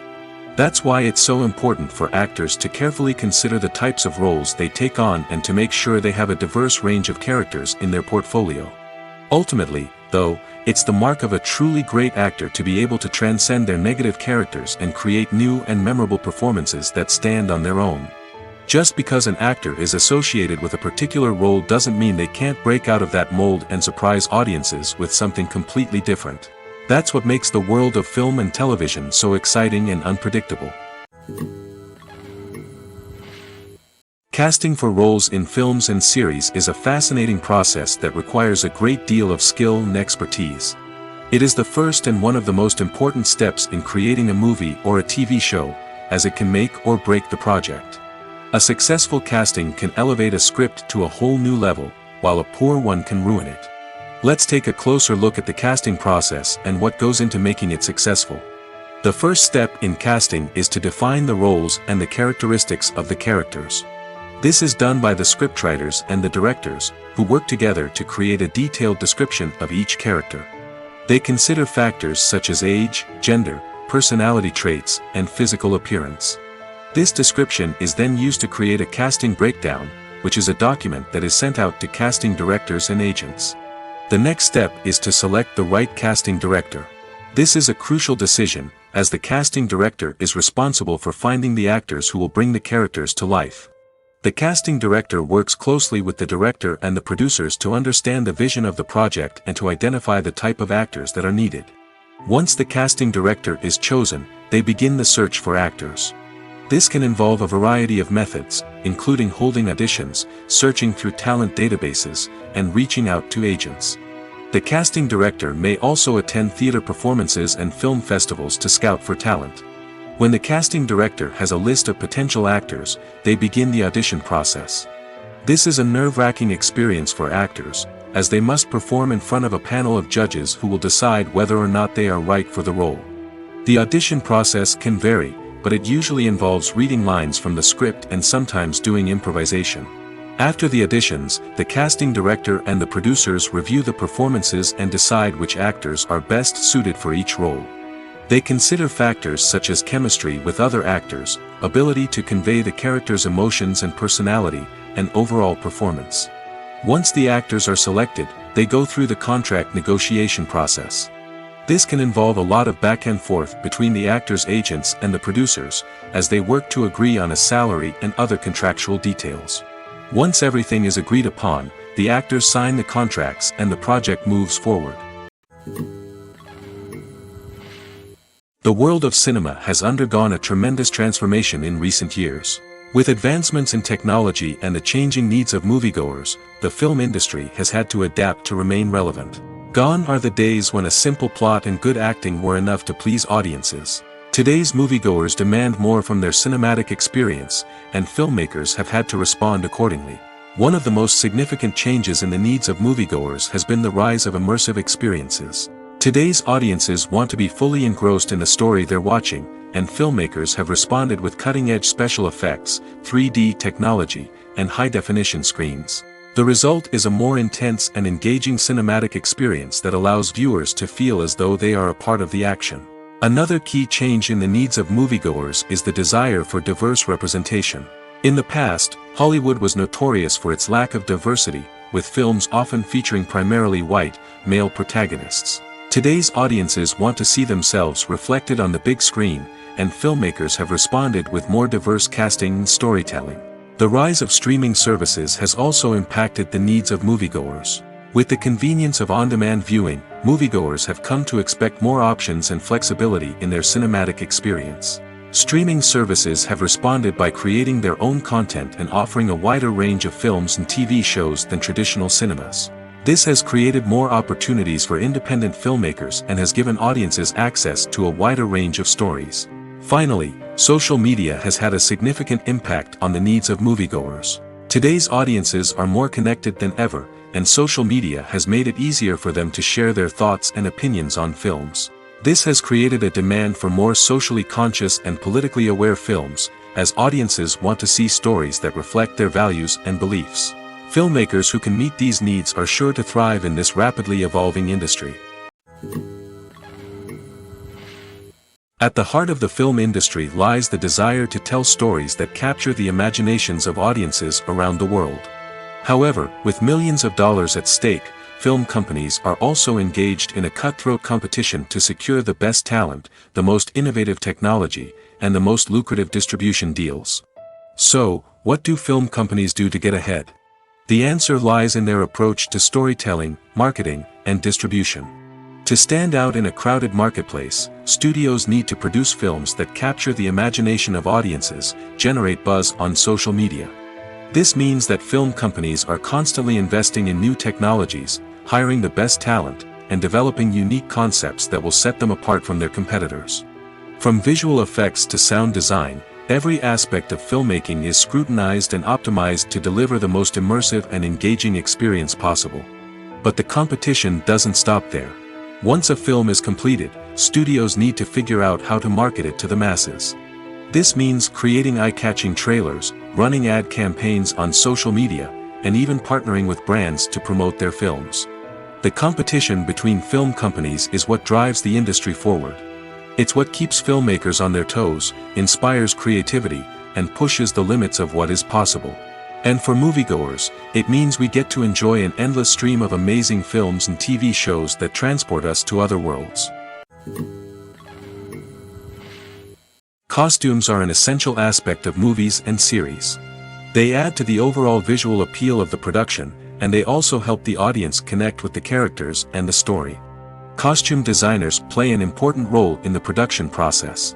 Speaker 1: That's why it's so important for actors to carefully consider the types of roles they take on and to make sure they have a diverse range of characters in their portfolio. Ultimately, though, it's the mark of a truly great actor to be able to transcend their negative characters and create new and memorable performances that stand on their own. Just because an actor is associated with a particular role doesn't mean they can't break out of that mold and surprise audiences with something completely different. That's what makes the world of film and television so exciting and unpredictable. Casting for roles in films and series is a fascinating process that requires a great deal of skill and expertise. It is the first and one of the most important steps in creating a movie or a TV show, as it can make or break the project. A successful casting can elevate a script to a whole new level, while a poor one can ruin it. Let's take a closer look at the casting process and what goes into making it successful. The first step in casting is to define the roles and the characteristics of the characters. This is done by the scriptwriters and the directors, who work together to create a detailed description of each character. They consider factors such as age, gender, personality traits, and physical appearance. This description is then used to create a casting breakdown, which is a document that is sent out to casting directors and agents. The next step is to select the right casting director. This is a crucial decision, as the casting director is responsible for finding the actors who will bring the characters to life. The casting director works closely with the director and the producers to understand the vision of the project and to identify the type of actors that are needed. Once the casting director is chosen, they begin the search for actors. This can involve a variety of methods, including holding auditions, searching through talent databases, and reaching out to agents. The casting director may also attend theater performances and film festivals to scout for talent. When the casting director has a list of potential actors, they begin the audition process. This is a nerve-wracking experience for actors, as they must perform in front of a panel of judges who will decide whether or not they are right for the role. The audition process can vary, but it usually involves reading lines from the script and sometimes doing improvisation. After the auditions, the casting director and the producers review the performances and decide which actors are best suited for each role. They consider factors such as chemistry with other actors, ability to convey the character's emotions and personality, and overall performance. Once the actors are selected, they go through the contract negotiation process. This can involve a lot of back and forth between the actors' agents and the producers, as they work to agree on a salary and other contractual details. Once everything is agreed upon, the actors sign the contracts and the project moves forward. The world of cinema has undergone a tremendous transformation in recent years. With advancements in technology and the changing needs of moviegoers, the film industry has had to adapt to remain relevant. Gone are the days when a simple plot and good acting were enough to please audiences. Today's moviegoers demand more from their cinematic experience, and filmmakers have had to respond accordingly. One of the most significant changes in the needs of moviegoers has been the rise of immersive experiences. Today's audiences want to be fully engrossed in the story they're watching, and filmmakers have responded with cutting-edge special effects, 3D technology, and high-definition screens. The result is a more intense and engaging cinematic experience that allows viewers to feel as though they are a part of the action. Another key change in the needs of moviegoers is the desire for diverse representation. In the past, Hollywood was notorious for its lack of diversity, with films often featuring primarily white, male protagonists. Today's audiences want to see themselves reflected on the big screen, and filmmakers have responded with more diverse casting and storytelling. The rise of streaming services has also impacted the needs of moviegoers. With the convenience of on-demand viewing, moviegoers have come to expect more options and flexibility in their cinematic experience. Streaming services have responded by creating their own content and offering a wider range of films and TV shows than traditional cinemas. This has created more opportunities for independent filmmakers and has given audiences access to a wider range of stories. Finally, social media has had a significant impact on the needs of moviegoers. Today's audiences are more connected than ever, and social media has made it easier for them to share their thoughts and opinions on films. This has created a demand for more socially conscious and politically aware films, as audiences want to see stories that reflect their values and beliefs. Filmmakers who can meet these needs are sure to thrive in this rapidly evolving industry. At the heart of the film industry lies the desire to tell stories that capture the imaginations of audiences around the world. However, with millions of dollars at stake, film companies are also engaged in a cutthroat competition to secure the best talent, the most innovative technology, and the most lucrative distribution deals. So, what do film companies do to get ahead? The answer lies in their approach to storytelling, marketing, and distribution. To stand out in a crowded marketplace, studios need to produce films that capture the imagination of audiences, generate buzz on social media. This means that film companies are constantly investing in new technologies, hiring the best talent, and developing unique concepts that will set them apart from their competitors. From visual effects to sound design, every aspect of filmmaking is scrutinized and optimized to deliver the most immersive and engaging experience possible. But the competition doesn't stop there. Once a film is completed, studios need to figure out how to market it to the masses. This means creating eye-catching trailers, running ad campaigns on social media, and even partnering with brands to promote their films. The competition between film companies is what drives the industry forward. It's what keeps filmmakers on their toes, inspires creativity, and pushes the limits of what is possible. And for moviegoers, it means we get to enjoy an endless stream of amazing films and TV shows that transport us to other worlds. Costumes are an essential aspect of movies and series. They add to the overall visual appeal of the production, and they also help the audience connect with the characters and the story. Costume designers play an important role in the production process.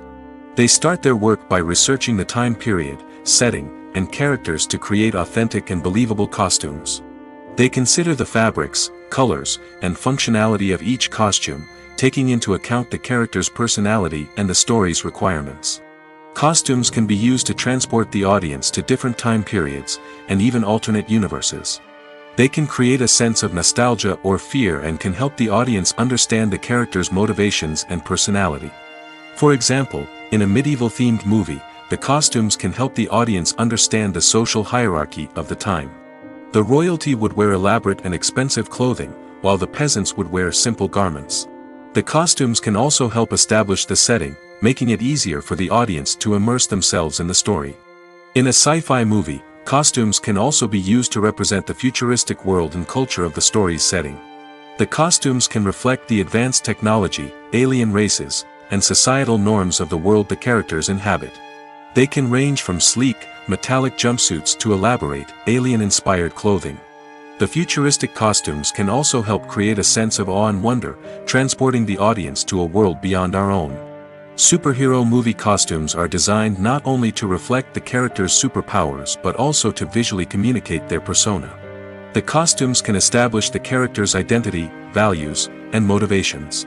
Speaker 1: They start their work by researching the time period, setting, and characters to create authentic and believable costumes. They consider the fabrics, colors, and functionality of each costume, taking into account the character's personality and the story's requirements. Costumes can be used to transport the audience to different time periods, and even alternate universes. They can create a sense of nostalgia or fear and can help the audience understand the character's motivations and personality. For example, in a medieval-themed movie, the costumes can help the audience understand the social hierarchy of the time. The royalty would wear elaborate and expensive clothing, while the peasants would wear simple garments. The costumes can also help establish the setting, making it easier for the audience to immerse themselves in the story. In a sci-fi movie, costumes can also be used to represent the futuristic world and culture of the story's setting. The costumes can reflect the advanced technology, alien races, and societal norms of the world the characters inhabit. They can range from sleek, metallic jumpsuits to elaborate, alien-inspired clothing. The futuristic costumes can also help create a sense of awe and wonder, transporting the audience to a world beyond our own. Superhero movie costumes are designed not only to reflect the character's superpowers but also to visually communicate their persona. The costumes can establish the character's identity, values, and motivations.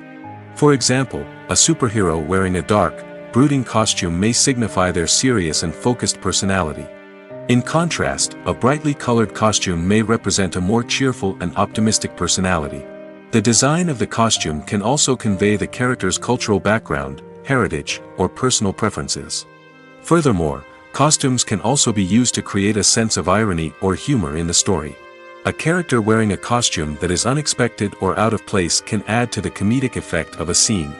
Speaker 1: For example, a superhero wearing a dark, brooding costume may signify their serious and focused personality. In contrast, a brightly colored costume may represent a more cheerful and optimistic personality. The design of the costume can also convey the character's cultural background, heritage, or personal preferences. Furthermore, costumes can also be used to create a sense of irony or humor in the story. A character wearing a costume that is unexpected or out of place can add to the comedic effect of a scene.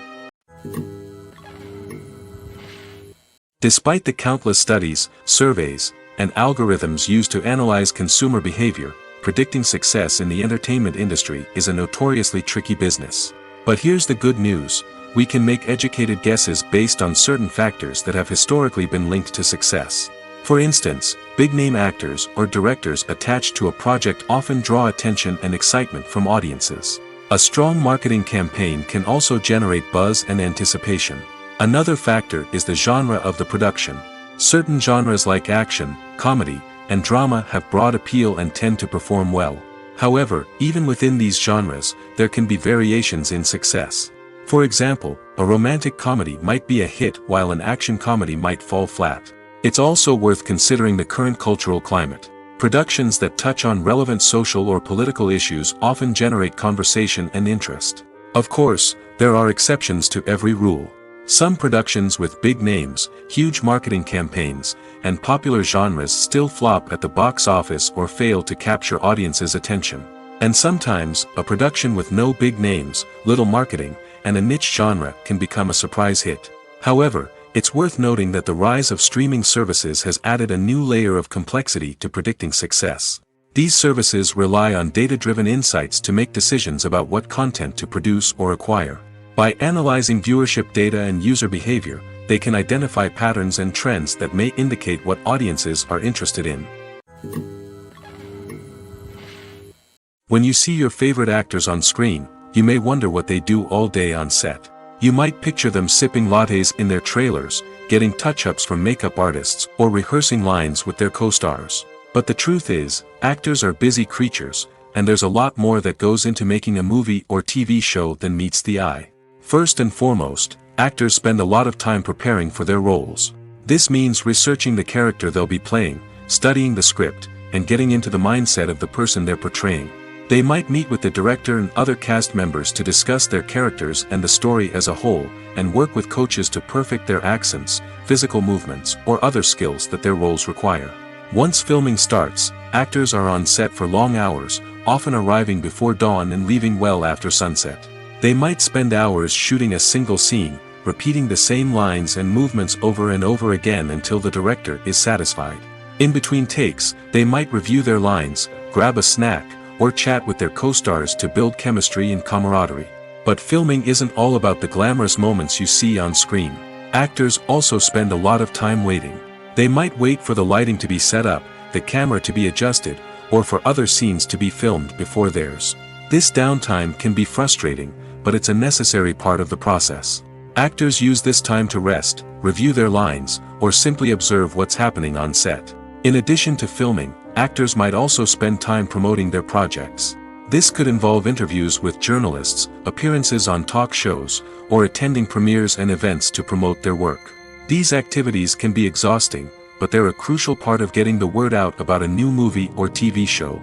Speaker 1: Despite the countless studies, surveys, and algorithms used to analyze consumer behavior, predicting success in the entertainment industry is a notoriously tricky business. But here's the good news: we can make educated guesses based on certain factors that have historically been linked to success. For instance, big-name actors or directors attached to a project often draw attention and excitement from audiences. A strong marketing campaign can also generate buzz and anticipation. Another factor is the genre of the production. Certain genres like action, comedy, and drama have broad appeal and tend to perform well. However, even within these genres, there can be variations in success. For example, a romantic comedy might be a hit while an action comedy might fall flat. It's also worth considering the current cultural climate. Productions that touch on relevant social or political issues often generate conversation and interest. Of course, there are exceptions to every rule. Some productions with big names, huge marketing campaigns, and popular genres still flop at the box office or fail to capture audiences' attention. And sometimes, a production with no big names, little marketing, and a niche genre can become a surprise hit. However, it's worth noting that the rise of streaming services has added a new layer of complexity to predicting success. These services rely on data-driven insights to make decisions about what content to produce or acquire. By analyzing viewership data and user behavior, they can identify patterns and trends that may indicate what audiences are interested in. When you see your favorite actors on screen, you may wonder what they do all day on set. You might picture them sipping lattes in their trailers, getting touch-ups from makeup artists, or rehearsing lines with their co-stars. But the truth is, actors are busy creatures, and there's a lot more that goes into making a movie or TV show than meets the eye. First and foremost, actors spend a lot of time preparing for their roles. This means researching the character they'll be playing, studying the script, and getting into the mindset of the person they're portraying. They might meet with the director and other cast members to discuss their characters and the story as a whole, and work with coaches to perfect their accents, physical movements, or other skills that their roles require. Once filming starts, actors are on set for long hours, often arriving before dawn and leaving well after sunset. They might spend hours shooting a single scene, repeating the same lines and movements over and over again until the director is satisfied. In between takes, they might review their lines, grab a snack, or chat with their co-stars to build chemistry and camaraderie. But filming isn't all about the glamorous moments you see on screen. Actors also spend a lot of time waiting. They might wait for the lighting to be set up, the camera to be adjusted, or for other scenes to be filmed before theirs. This downtime can be frustrating, but it's a necessary part of the process. Actors use this time to rest, review their lines, or simply observe what's happening on set. In addition to filming, actors might also spend time promoting their projects. This could involve interviews with journalists, appearances on talk shows, or attending premieres and events to promote their work. These activities can be exhausting, but they're a crucial part of getting the word out about a new movie or TV show.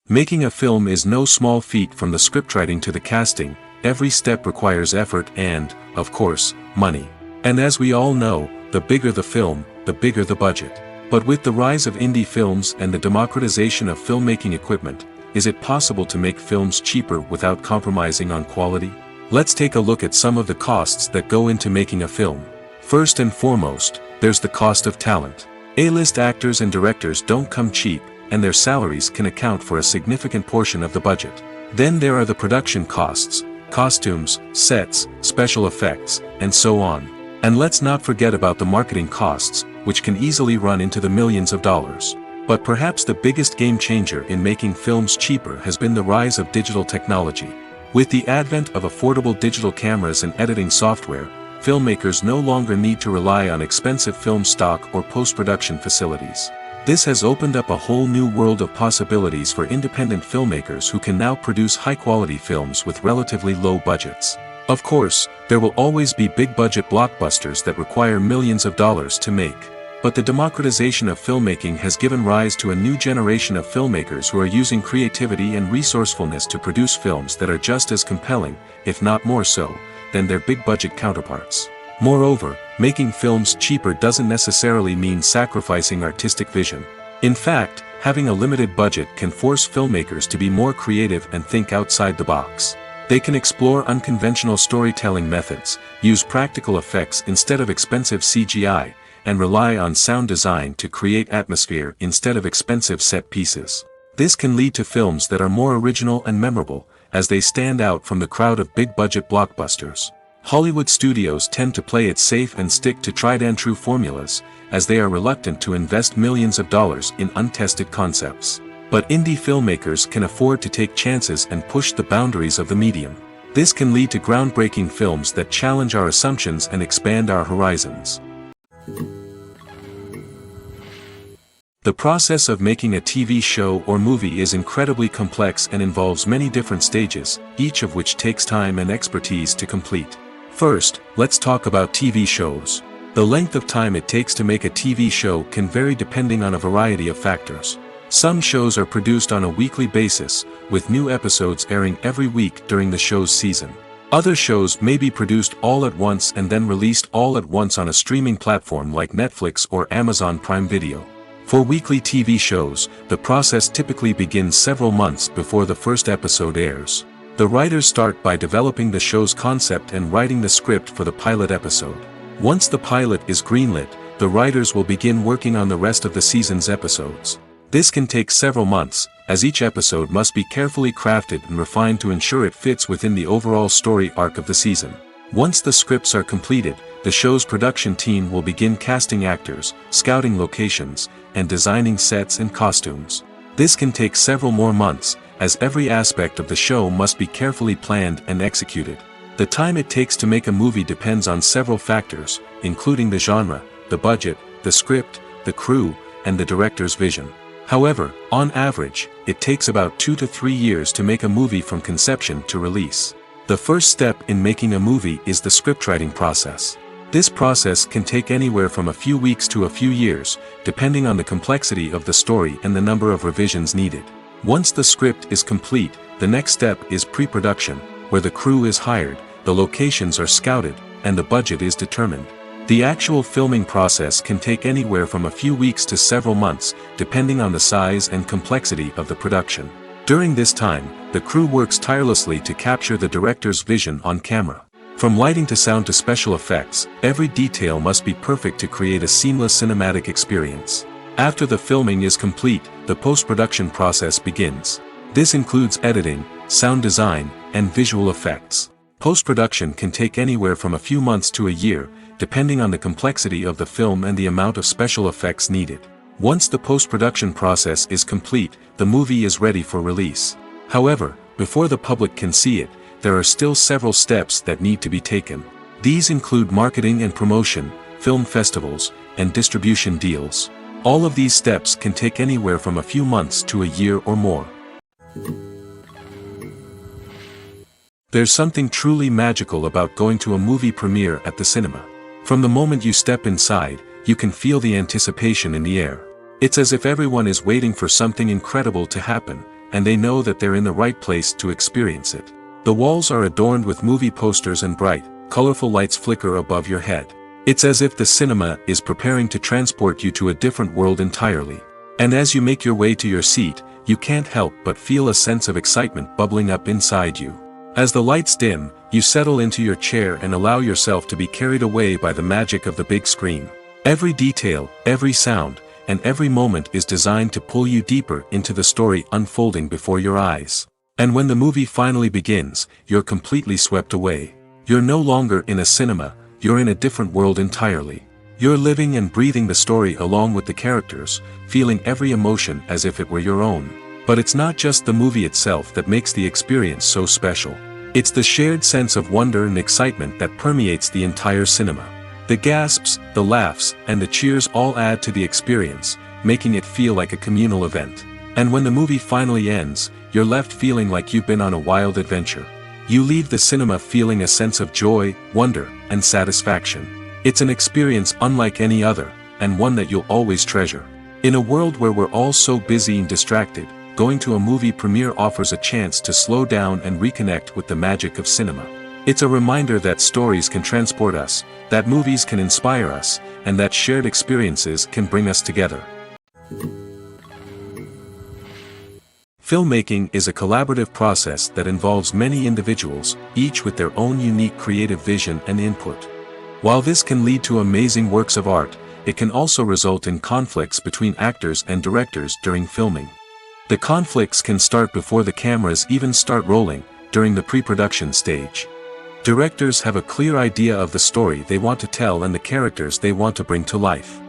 Speaker 1: Making a film is no small feat. From the scriptwriting to the casting, every step requires effort and, of course, money. And as we all know, the bigger the film, the bigger the budget. But with the rise of indie films and the democratization of filmmaking equipment, is it possible to make films cheaper without compromising on quality? Let's take a look at some of the costs that go into making a film. First and foremost, there's the cost of talent. A-list actors and directors don't come cheap, and their salaries can account for a significant portion of the budget. Then there are the production costs, costumes, sets, special effects, and so on. And let's not forget about the marketing costs, which can easily run into the millions of dollars. But perhaps the biggest game changer in making films cheaper has been the rise of digital technology. With the advent of affordable digital cameras and editing software, filmmakers no longer need to rely on expensive film stock or post-production facilities. This has opened up a whole new world of possibilities for independent filmmakers who can now produce high-quality films with relatively low budgets. Of course, there will always be big-budget blockbusters that require millions of dollars to make. But the democratization of filmmaking has given rise to a new generation of filmmakers who are using creativity and resourcefulness to produce films that are just as compelling, if not more so, than their big-budget counterparts. Moreover, making films cheaper doesn't necessarily mean sacrificing artistic vision. In fact, having a limited budget can force filmmakers to be more creative and think outside the box. They can explore unconventional storytelling methods, use practical effects instead of expensive CGI, and rely on sound design to create atmosphere instead of expensive set pieces. This can lead to films that are more original and memorable, as they stand out from the crowd of big-budget blockbusters. Hollywood studios tend to play it safe and stick to tried-and-true formulas, as they are reluctant to invest millions of dollars in untested concepts. But indie filmmakers can afford to take chances and push the boundaries of the medium. This can lead to groundbreaking films that challenge our assumptions and expand our horizons. The process of making a TV show or movie is incredibly complex and involves many different stages, each of which takes time and expertise to complete. First, let's talk about TV shows. The length of time it takes to make a TV show can vary depending on a variety of factors. Some shows are produced on a weekly basis, with new episodes airing every week during the show's season. Other shows may be produced all at once and then released all at once on a streaming platform like Netflix or Amazon Prime Video. For weekly TV shows, the process typically begins several months before the first episode airs. The writers start by developing the show's concept and writing the script for the pilot episode. Once the pilot is greenlit, the writers will begin working on the rest of the season's episodes. This can take several months, as each episode must be carefully crafted and refined to ensure it fits within the overall story arc of the season. Once the scripts are completed, the show's production team will begin casting actors, scouting locations, and designing sets and costumes. This can take several more months, as every aspect of the show must be carefully planned and executed. The time it takes to make a movie depends on several factors, including the genre, the budget, the script, the crew, and the director's vision. However, on average, it takes about 2 to 3 years to make a movie from conception to release. The first step in making a movie is the scriptwriting process. This process can take anywhere from a few weeks to a few years, depending on the complexity of the story and the number of revisions needed. Once the script is complete, the next step is pre-production, where the crew is hired, the locations are scouted, and the budget is determined. The actual filming process can take anywhere from a few weeks to several months, depending on the size and complexity of the production. During this time, the crew works tirelessly to capture the director's vision on camera. From lighting to sound to special effects, every detail must be perfect to create a seamless cinematic experience. After the filming is complete, the post-production process begins. This includes editing, sound design, and visual effects. Post-production can take anywhere from a few months to a year, depending on the complexity of the film and the amount of special effects needed. Once the post-production process is complete, the movie is ready for release. However, before the public can see it, there are still several steps that need to be taken. These include marketing and promotion, film festivals, and distribution deals. All of these steps can take anywhere from a few months to a year or more. There's something truly magical about going to a movie premiere at the cinema. From the moment you step inside, you can feel the anticipation in the air. It's as if everyone is waiting for something incredible to happen, and they know that they're in the right place to experience it. The walls are adorned with movie posters and bright, colorful lights flicker above your head. It's as if the cinema is preparing to transport you to a different world entirely. And as you make your way to your seat, you can't help but feel a sense of excitement bubbling up inside you. As the lights dim, you settle into your chair and allow yourself to be carried away by the magic of the big screen. Every detail, every sound, and every moment is designed to pull you deeper into the story unfolding before your eyes. And when the movie finally begins, you're completely swept away. You're no longer in a cinema, you're in a different world entirely. You're living and breathing the story along with the characters, feeling every emotion as if it were your own. But it's not just the movie itself that makes the experience so special. It's the shared sense of wonder and excitement that permeates the entire cinema. The gasps, the laughs, and the cheers all add to the experience, making it feel like a communal event. And when the movie finally ends, you're left feeling like you've been on a wild adventure. You leave the cinema feeling a sense of joy, wonder, and satisfaction. It's an experience unlike any other, and one that you'll always treasure. In a world where we're all so busy and distracted, going to a movie premiere offers a chance to slow down and reconnect with the magic of cinema. It's a reminder that stories can transport us, that movies can inspire us, and that shared experiences can bring us together. Filmmaking is a collaborative process that involves many individuals, each with their own unique creative vision and input. While this can lead to amazing works of art, it can also result in conflicts between actors and directors during filming. The conflicts can start before the cameras even start rolling, during the pre-production stage. Directors have a clear idea of the story they want to tell and the characters they want to bring to life.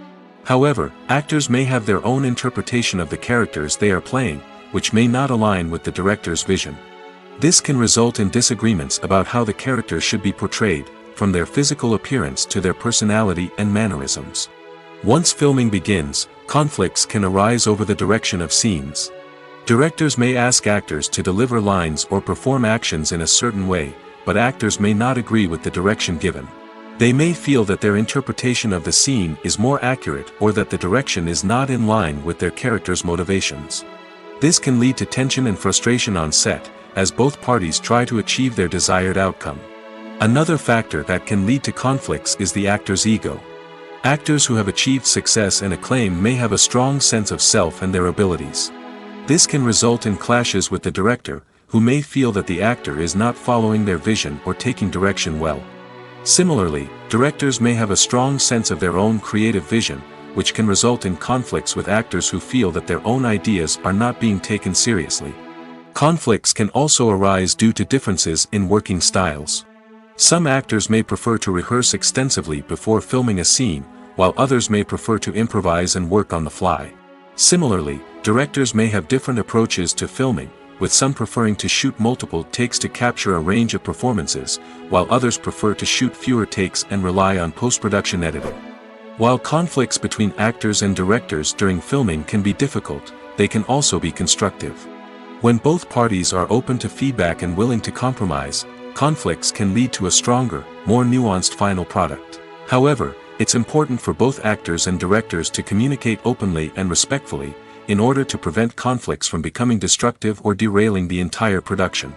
Speaker 1: However, actors may have their own interpretation of the characters they are playing, which may not align with the director's vision. This can result in disagreements about how the characters should be portrayed, from their physical appearance to their personality and mannerisms. Once filming begins, conflicts can arise over the direction of scenes. Directors may ask actors to deliver lines or perform actions in a certain way, but actors may not agree with the direction given. They may feel that their interpretation of the scene is more accurate or that the direction is not in line with their character's motivations. This can lead to tension and frustration on set, as both parties try to achieve their desired outcome. Another factor that can lead to conflicts is the actor's ego. Actors who have achieved success and acclaim may have a strong sense of self and their abilities. This can result in clashes with the director, who may feel that the actor is not following their vision or taking direction well. Similarly, directors may have a strong sense of their own creative vision, which can result in conflicts with actors who feel that their own ideas are not being taken seriously. Conflicts can also arise due to differences in working styles. Some actors may prefer to rehearse extensively before filming a scene, while others may prefer to improvise and work on the fly. Similarly, directors may have different approaches to filming, with some preferring to shoot multiple takes to capture a range of performances, while others prefer to shoot fewer takes and rely on post-production editing. While conflicts between actors and directors during filming can be difficult, they can also be constructive. When both parties are open to feedback and willing to compromise, conflicts can lead to a stronger, more nuanced final product. However, it's important for both actors and directors to communicate openly and respectfully, in order to prevent conflicts from becoming destructive or derailing the entire production.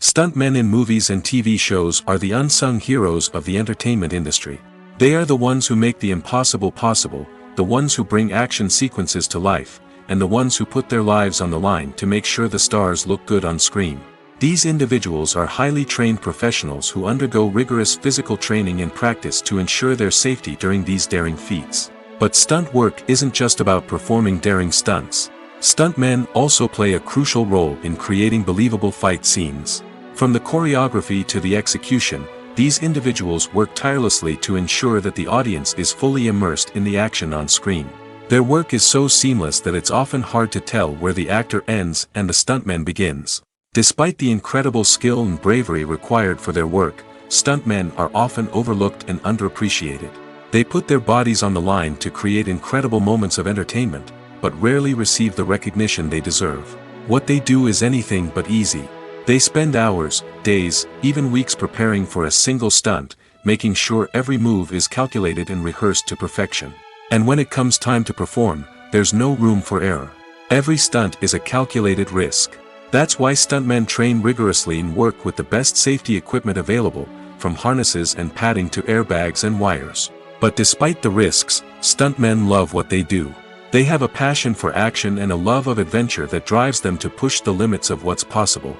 Speaker 1: Stuntmen in movies and TV shows are the unsung heroes of the entertainment industry. They are the ones who make the impossible possible, the ones who bring action sequences to life, and the ones who put their lives on the line to make sure the stars look good on screen. These individuals are highly trained professionals who undergo rigorous physical training and practice to ensure their safety during these daring feats. But stunt work isn't just about performing daring stunts. Stuntmen also play a crucial role in creating believable fight scenes. From the choreography to the execution, these individuals work tirelessly to ensure that the audience is fully immersed in the action on screen. Their work is so seamless that it's often hard to tell where the actor ends and the stuntman begins. Despite the incredible skill and bravery required for their work, stuntmen are often overlooked and underappreciated. They put their bodies on the line to create incredible moments of entertainment, but rarely receive the recognition they deserve. What they do is anything but easy. They spend hours, days, even weeks preparing for a single stunt, making sure every move is calculated and rehearsed to perfection. And when it comes time to perform, there's no room for error. Every stunt is a calculated risk. That's why stuntmen train rigorously and work with the best safety equipment available, from harnesses and padding to airbags and wires. But despite the risks, stuntmen love what they do. They have a passion for action and a love of adventure that drives them to push the limits of what's possible.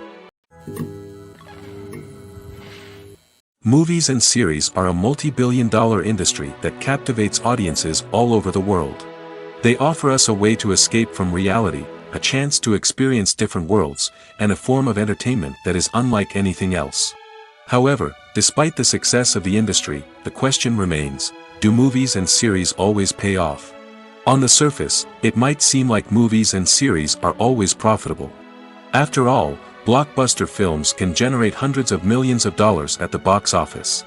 Speaker 1: Movies and series are a multi-billion-dollar industry that captivates audiences all over the world. They offer us a way to escape from reality, a chance to experience different worlds, and a form of entertainment that is unlike anything else. However, despite the success of the industry, the question remains, do movies and series always pay off? On the surface, it might seem like movies and series are always profitable. After all, blockbuster films can generate hundreds of millions of dollars at the box office.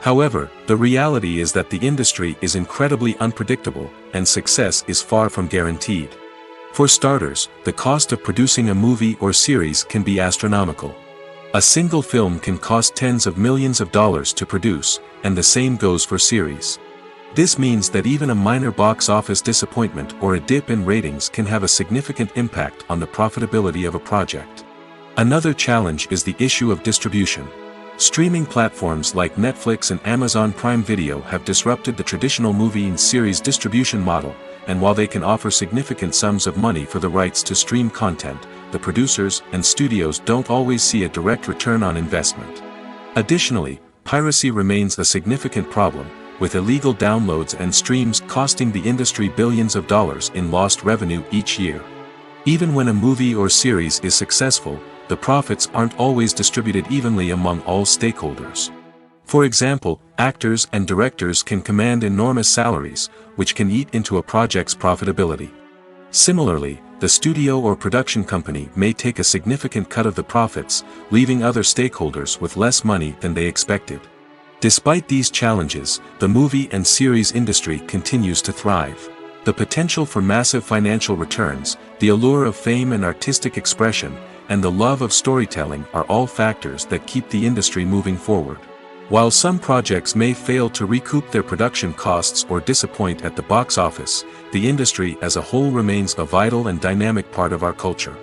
Speaker 1: However, the reality is that the industry is incredibly unpredictable, and success is far from guaranteed. For starters, the cost of producing a movie or series can be astronomical. A single film can cost tens of millions of dollars to produce, and the same goes for series. This means that even a minor box office disappointment or a dip in ratings can have a significant impact on the profitability of a project. Another challenge is the issue of distribution. Streaming platforms like Netflix and Amazon Prime Video have disrupted the traditional movie and series distribution model, and while they can offer significant sums of money for the rights to stream content, the producers and studios don't always see a direct return on investment. Additionally, piracy remains a significant problem, with illegal downloads and streams costing the industry billions of dollars in lost revenue each year. Even when a movie or series is successful, the profits aren't always distributed evenly among all stakeholders. For example, actors and directors can command enormous salaries, which can eat into a project's profitability. Similarly, the studio or production company may take a significant cut of the profits, leaving other stakeholders with less money than they expected. Despite these challenges, the movie and series industry continues to thrive. The potential for massive financial returns, the allure of fame and artistic expression, and the love of storytelling are all factors that keep the industry moving forward. While some projects may fail to recoup their production costs or disappoint at the box office, the industry as a whole remains a vital and dynamic part of our culture.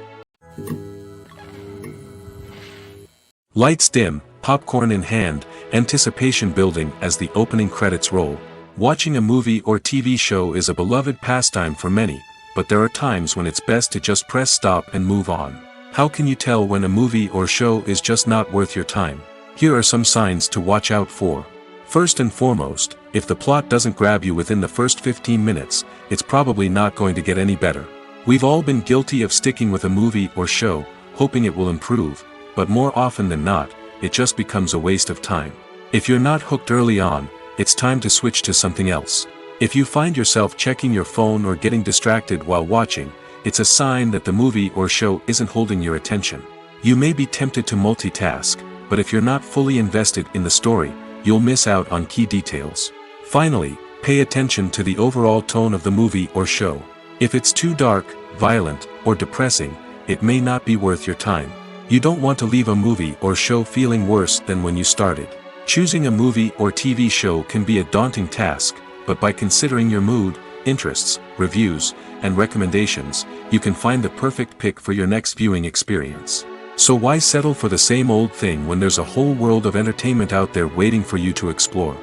Speaker 1: Lights dim, popcorn in hand, anticipation building as the opening credits roll. Watching a movie or TV show is a beloved pastime for many, but there are times when it's best to just press stop and move on. How can you tell when a movie or show is just not worth your time? Here are some signs to watch out for. First and foremost, if the plot doesn't grab you within the first 15 minutes, it's probably not going to get any better. We've all been guilty of sticking with a movie or show, hoping it will improve, but more often than not, it just becomes a waste of time. If you're not hooked early on, it's time to switch to something else. If you find yourself checking your phone or getting distracted while watching, it's a sign that the movie or show isn't holding your attention. You may be tempted to multitask, but if you're not fully invested in the story, you'll miss out on key details. Finally, pay attention to the overall tone of the movie or show. If it's too dark, violent, or depressing, it may not be worth your time. You don't want to leave a movie or show feeling worse than when you started. Choosing a movie or TV show can be a daunting task, but by considering your mood, interests, reviews, and recommendations, you can find the perfect pick for your next viewing experience. So why settle for the same old thing when there's a whole world of entertainment out there waiting for you to explore?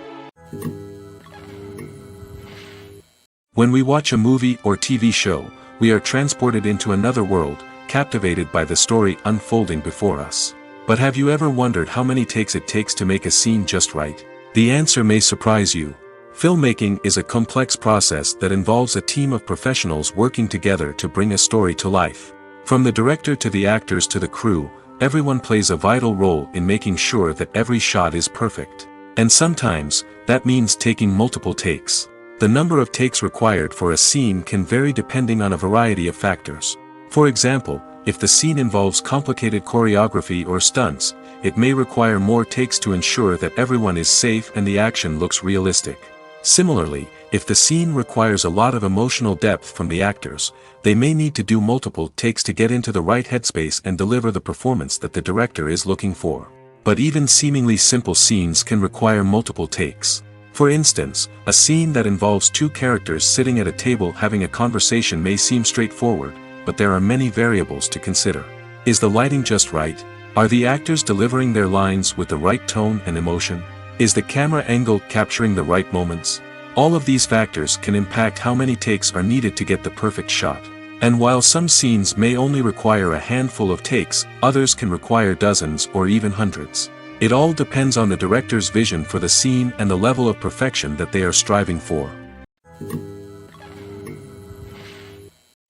Speaker 1: When we watch a movie or TV show, we are transported into another world, captivated by the story unfolding before us. But have you ever wondered how many takes it takes to make a scene just right? The answer may surprise you. Filmmaking is a complex process that involves a team of professionals working together to bring a story to life. From the director to the actors to the crew, everyone plays a vital role in making sure that every shot is perfect. And sometimes, that means taking multiple takes. The number of takes required for a scene can vary depending on a variety of factors. For example, if the scene involves complicated choreography or stunts, it may require more takes to ensure that everyone is safe and the action looks realistic. Similarly, if the scene requires a lot of emotional depth from the actors, they may need to do multiple takes to get into the right headspace and deliver the performance that the director is looking for. But even seemingly simple scenes can require multiple takes. For instance, a scene that involves two characters sitting at a table having a conversation may seem straightforward, but there are many variables to consider. Is the lighting just right? Are the actors delivering their lines with the right tone and emotion? Is the camera angle capturing the right moments? All of these factors can impact how many takes are needed to get the perfect shot. And while some scenes may only require a handful of takes, others can require dozens or even hundreds. It all depends on the director's vision for the scene and the level of perfection that they are striving for.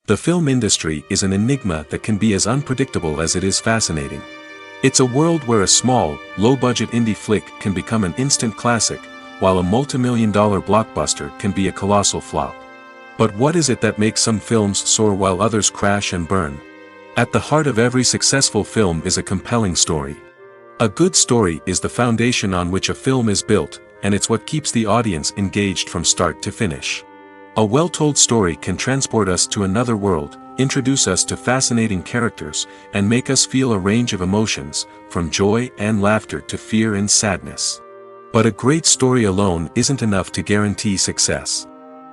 Speaker 1: The film industry is an enigma that can be as unpredictable as it is fascinating. It's a world where a small, low-budget indie flick can become an instant classic, while a multi-million-dollar blockbuster can be a colossal flop. But what is it that makes some films soar while others crash and burn? At the heart of every successful film is a compelling story. A good story is the foundation on which a film is built, and it's what keeps the audience engaged from start to finish. A well-told story can transport us to another world, introduce us to fascinating characters, and make us feel a range of emotions, from joy and laughter to fear and sadness. But a great story alone isn't enough to guarantee success.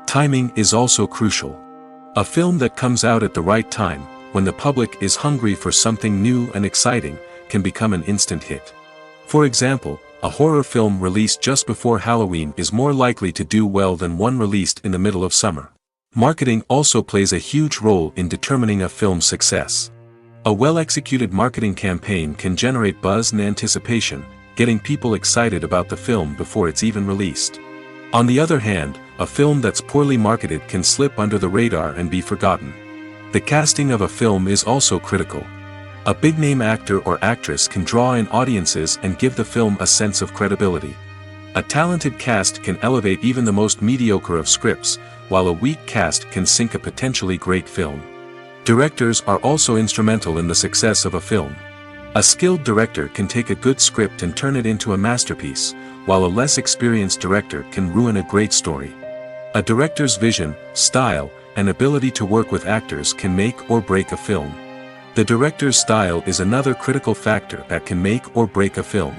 Speaker 1: Timing is also crucial. A film that comes out at the right time, when the public is hungry for something new and exciting, can become an instant hit. For example, a horror film released just before Halloween is more likely to do well than one released in the middle of summer. Marketing also plays a huge role in determining a film's success. A well-executed marketing campaign can generate buzz and anticipation, getting people excited about the film before it's even released. On the other hand, a film that's poorly marketed can slip under the radar and be forgotten. The casting of a film is also critical. A big-name actor or actress can draw in audiences and give the film a sense of credibility. A talented cast can elevate even the most mediocre of scripts, while a weak cast can sink a potentially great film. Directors are also instrumental in the success of a film. A skilled director can take a good script and turn it into a masterpiece, while a less experienced director can ruin a great story. A director's vision, style, and ability to work with actors can make or break a film. The director's style is another critical factor that can make or break a film.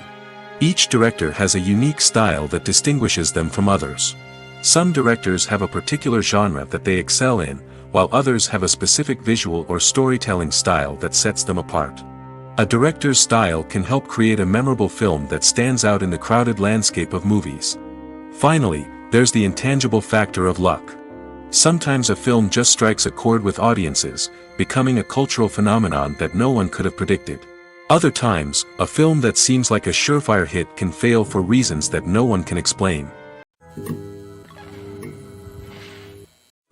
Speaker 1: Each director has a unique style that distinguishes them from others. Some directors have a particular genre that they excel in, while others have a specific visual or storytelling style that sets them apart. A director's style can help create a memorable film that stands out in the crowded landscape of movies. Finally, there's the intangible factor of luck. Sometimes a film just strikes a chord with audiences, becoming a cultural phenomenon that no one could have predicted. Other times, a film that seems like a surefire hit can fail for reasons that no one can explain.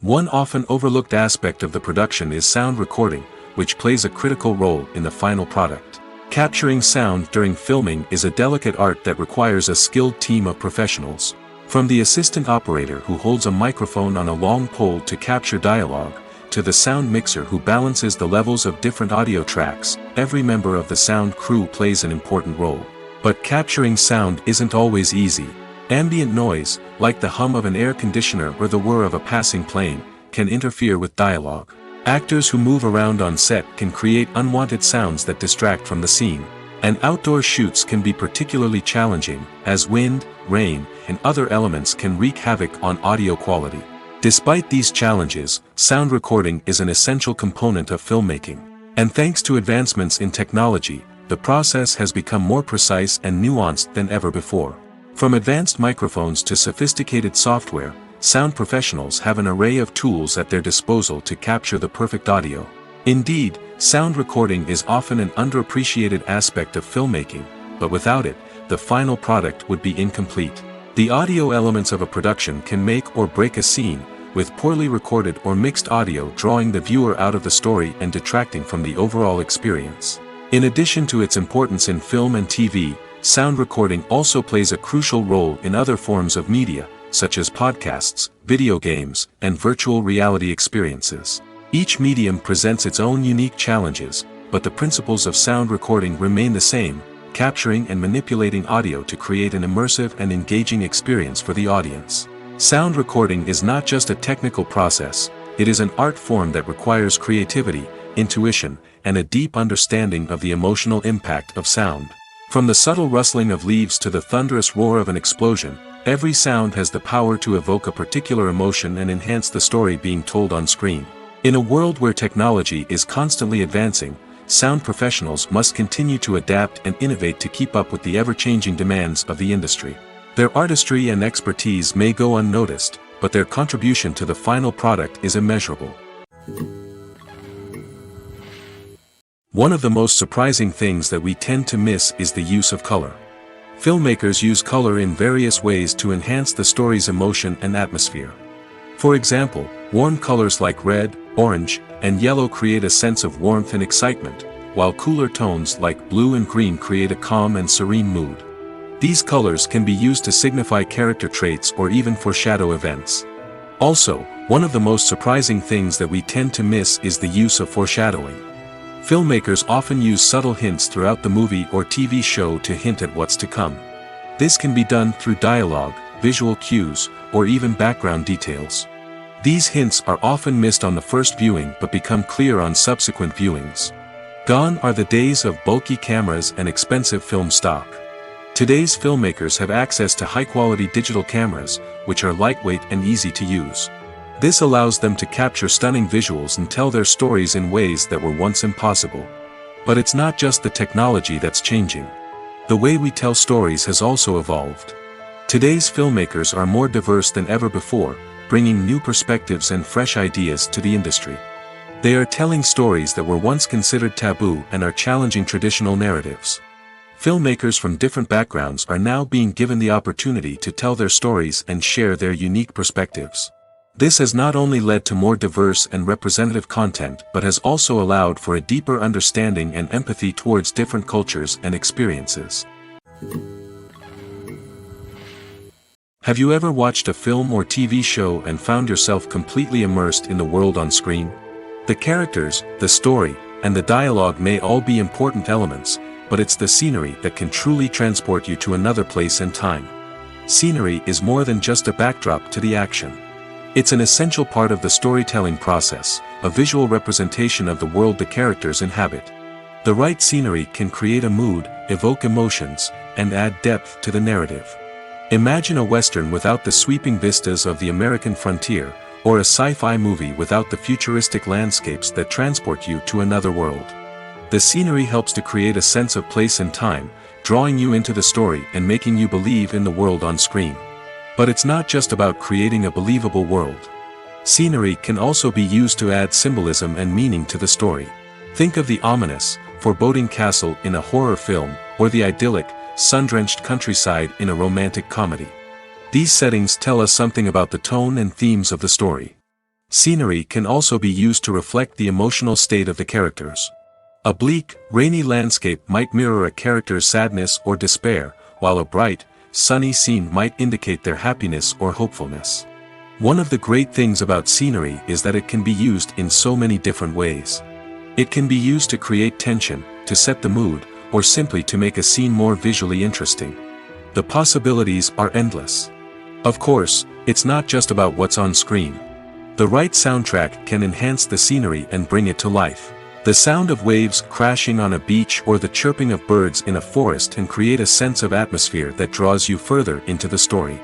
Speaker 1: One often overlooked aspect of the production is sound recording, which plays a critical role in the final product. Capturing sound during filming is a delicate art that requires a skilled team of professionals. From the assistant operator who holds a microphone on a long pole to capture dialogue, to the sound mixer who balances the levels of different audio tracks, every member of the sound crew plays an important role. But capturing sound isn't always easy. Ambient noise, like the hum of an air conditioner or the whir of a passing plane, can interfere with dialogue. Actors who move around on set can create unwanted sounds that distract from the scene. And outdoor shoots can be particularly challenging, as wind, rain, and other elements can wreak havoc on audio quality. Despite these challenges, sound recording is an essential component of filmmaking. And thanks to advancements in technology, the process has become more precise and nuanced than ever before. From advanced microphones to sophisticated software, sound professionals have an array of tools at their disposal to capture the perfect audio. Indeed, sound recording is often an underappreciated aspect of filmmaking, but without it, the final product would be incomplete. The audio elements of a production can make or break a scene, with poorly recorded or mixed audio drawing the viewer out of the story and detracting from the overall experience. In addition to its importance in film and TV, sound recording also plays a crucial role in other forms of media, such as podcasts, video games, and virtual reality experiences. Each medium presents its own unique challenges, but the principles of sound recording remain the same, capturing and manipulating audio to create an immersive and engaging experience for the audience. Sound recording is not just a technical process, it is an art form that requires creativity, intuition, and a deep understanding of the emotional impact of sound. From the subtle rustling of leaves to the thunderous roar of an explosion, every sound has the power to evoke a particular emotion and enhance the story being told on screen. In a world where technology is constantly advancing, sound professionals must continue to adapt and innovate to keep up with the ever-changing demands of the industry. Their artistry and expertise may go unnoticed, but their contribution to the final product is immeasurable. One of the most surprising things that we tend to miss is the use of color. Filmmakers use color in various ways to enhance the story's emotion and atmosphere. For example, warm colors like red, orange, and yellow create a sense of warmth and excitement, while cooler tones like blue and green create a calm and serene mood. These colors can be used to signify character traits or even foreshadow events. Also, one of the most surprising things that we tend to miss is the use of foreshadowing. Filmmakers often use subtle hints throughout the movie or TV show to hint at what's to come. This can be done through dialogue, visual cues, or even background details. These hints are often missed on the first viewing but become clear on subsequent viewings. Gone are the days of bulky cameras and expensive film stock. Today's filmmakers have access to high-quality digital cameras, which are lightweight and easy to use. This allows them to capture stunning visuals and tell their stories in ways that were once impossible. But it's not just the technology that's changing. The way we tell stories has also evolved. Today's filmmakers are more diverse than ever before, bringing new perspectives and fresh ideas to the industry. They are telling stories that were once considered taboo and are challenging traditional narratives. Filmmakers from different backgrounds are now being given the opportunity to tell their stories and share their unique perspectives. This has not only led to more diverse and representative content but has also allowed for a deeper understanding and empathy towards different cultures and experiences. Have you ever watched a film or TV show and found yourself completely immersed in the world on screen? The characters, the story, and the dialogue may all be important elements, but it's the scenery that can truly transport you to another place and time. Scenery is more than just a backdrop to the action. It's an essential part of the storytelling process, a visual representation of the world the characters inhabit. The right scenery can create a mood, evoke emotions, and add depth to the narrative. Imagine a Western without the sweeping vistas of the American frontier, or a sci-fi movie without the futuristic landscapes that transport you to another world. The scenery helps to create a sense of place and time, drawing you into the story and making you believe in the world on screen. But it's not just about creating a believable world. Scenery can also be used to add symbolism and meaning to the story. Think of the ominous, foreboding castle in a horror film, or the idyllic, sun-drenched countryside in a romantic comedy. These settings tell us something about the tone and themes of the story. Scenery can also be used to reflect the emotional state of the characters. A bleak, rainy landscape might mirror a character's sadness or despair, while a bright, sunny scene might indicate their happiness or hopefulness. One of the great things about scenery is that it can be used in so many different ways. It can be used to create tension, to set the mood, or simply to make a scene more visually interesting. The possibilities are endless. Of course, it's not just about what's on screen. The right soundtrack can enhance the scenery and bring it to life. The sound of waves crashing on a beach or the chirping of birds in a forest can create a sense of atmosphere that draws you further into the story.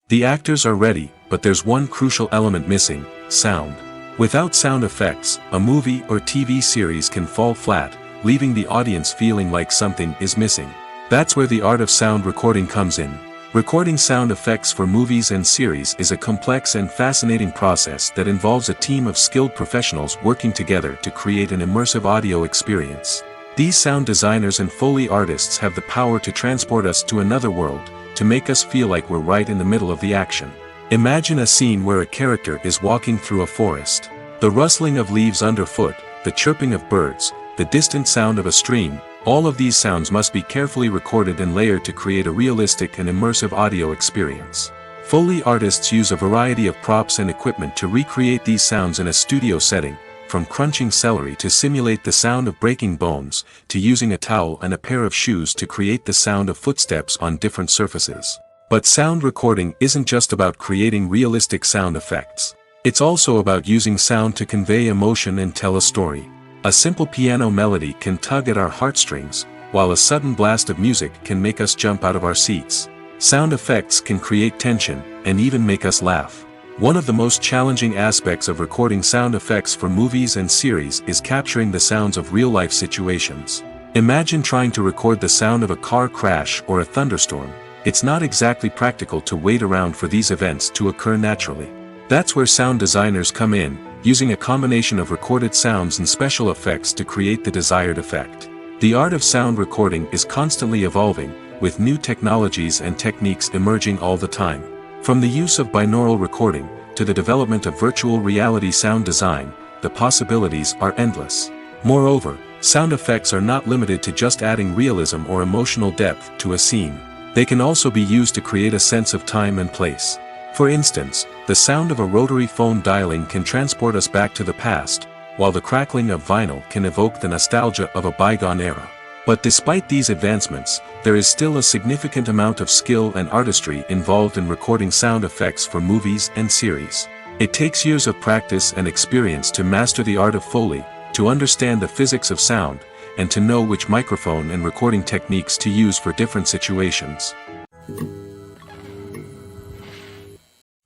Speaker 1: The actors are ready, but there's one crucial element missing: sound. Without sound effects, a movie or TV series can fall flat, leaving the audience feeling like something is missing. That's where the art of sound recording comes in. Recording sound effects for movies and series is a complex and fascinating process that involves a team of skilled professionals working together to create an immersive audio experience. These sound designers and Foley artists have the power to transport us to another world, to make us feel like we're right in the middle of the action. Imagine a scene where a character is walking through a forest. The rustling of leaves underfoot, the chirping of birds, the distant sound of a stream, All of these sounds must be carefully recorded and layered to create a realistic and immersive audio experience. Foley artists use a variety of props and equipment to recreate these sounds in a studio setting, from crunching celery to simulate the sound of breaking bones, to using a towel and a pair of shoes to create the sound of footsteps on different surfaces. But sound recording isn't just about creating realistic sound effects. It's also about using sound to convey emotion and tell a story. A simple piano melody can tug at our heartstrings, while a sudden blast of music can make us jump out of our seats. Sound effects can create tension, and even make us laugh. One of the most challenging aspects of recording sound effects for movies and series is capturing the sounds of real-life situations. Imagine trying to record the sound of a car crash or a thunderstorm. It's not exactly practical to wait around for these events to occur naturally. That's where sound designers come in, using a combination of recorded sounds and special effects to create the desired effect. The art of sound recording is constantly evolving, with new technologies and techniques emerging all the time. From the use of binaural recording, to the development of virtual reality sound design, the possibilities are endless. Moreover, sound effects are not limited to just adding realism or emotional depth to a scene. They can also be used to create a sense of time and place. For instance, the sound of a rotary phone dialing can transport us back to the past, while the crackling of vinyl can evoke the nostalgia of a bygone era. But despite these advancements, there is still a significant amount of skill and artistry involved in recording sound effects for movies and series. It takes years of practice and experience to master the art of Foley, to understand the physics of sound, and to know which microphone and recording techniques to use for different situations.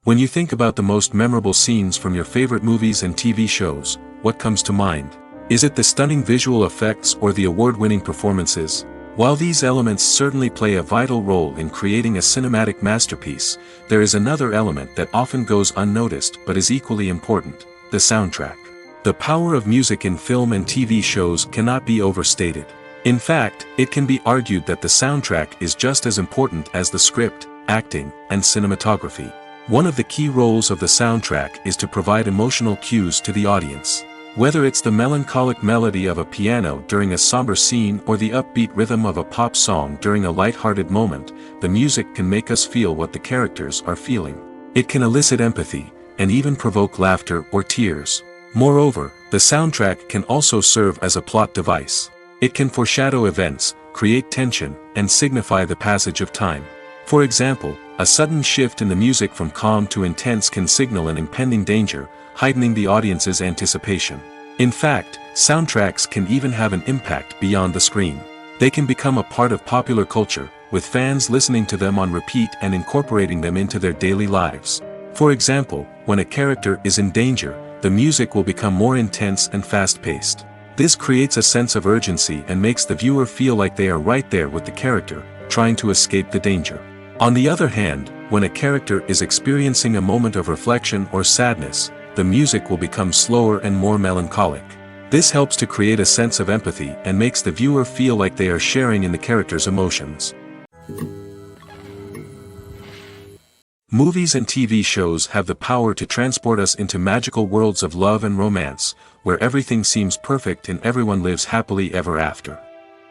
Speaker 1: When you think about the most memorable scenes from your favorite movies and TV shows, what comes to mind? Is it the stunning visual effects or the award-winning performances? While these elements certainly play a vital role in creating a cinematic masterpiece, there is another element that often goes unnoticed but is equally important: the soundtrack. The power of music in film and TV shows cannot be overstated. In fact, it can be argued that the soundtrack is just as important as the script, acting, and cinematography. One of the key roles of the soundtrack is to provide emotional cues to the audience. Whether it's the melancholic melody of a piano during a somber scene or the upbeat rhythm of a pop song during a light-hearted moment, the music can make us feel what the characters are feeling. It can elicit empathy, and even provoke laughter or tears. Moreover, the soundtrack can also serve as a plot device. It can foreshadow events, create tension, and signify the passage of time. For example, a sudden shift in the music from calm to intense can signal an impending danger, heightening the audience's anticipation. In fact, soundtracks can even have an impact beyond the screen. They can become a part of popular culture, with fans listening to them on repeat and incorporating them into their daily lives. For example, when a character is in danger, the music will become more intense and fast-paced. This creates a sense of urgency and makes the viewer feel like they are right there with the character, trying to escape the danger. On the other hand, when a character is experiencing a moment of reflection or sadness, the music will become slower and more melancholic. This helps to create a sense of empathy and makes the viewer feel like they are sharing in the character's emotions. Movies and TV shows have the power to transport us into magical worlds of love and romance, where everything seems perfect and everyone lives happily ever after.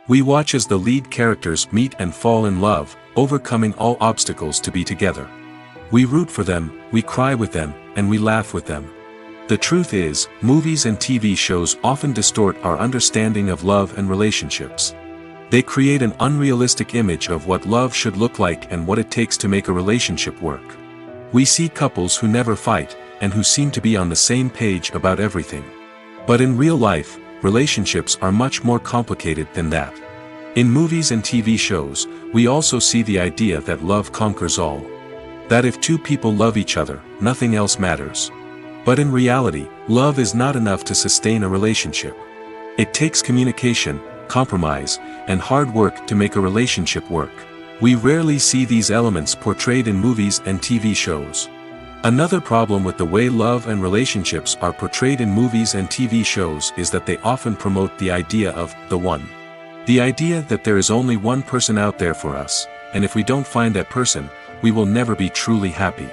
Speaker 1: We watch as the lead characters meet and fall in love, overcoming all obstacles to be together. We root for them, we cry with them, and we laugh with them. The truth is, movies and TV shows often distort our understanding of love and relationships. They create an unrealistic image of what love should look like and what it takes to make a relationship work. We see couples who never fight, and who seem to be on the same page about everything. But in real life, relationships are much more complicated than that. In movies and TV shows, we also see the idea that love conquers all. That if two people love each other, nothing else matters. But in reality, love is not enough to sustain a relationship. It takes communication, compromise, and hard work to make a relationship work. We rarely see these elements portrayed in movies and TV shows. Another problem with the way love and relationships are portrayed in movies and TV shows is that they often promote the idea of the one. The idea that there is only one person out there for us, and if we don't find that person, we will never be truly happy.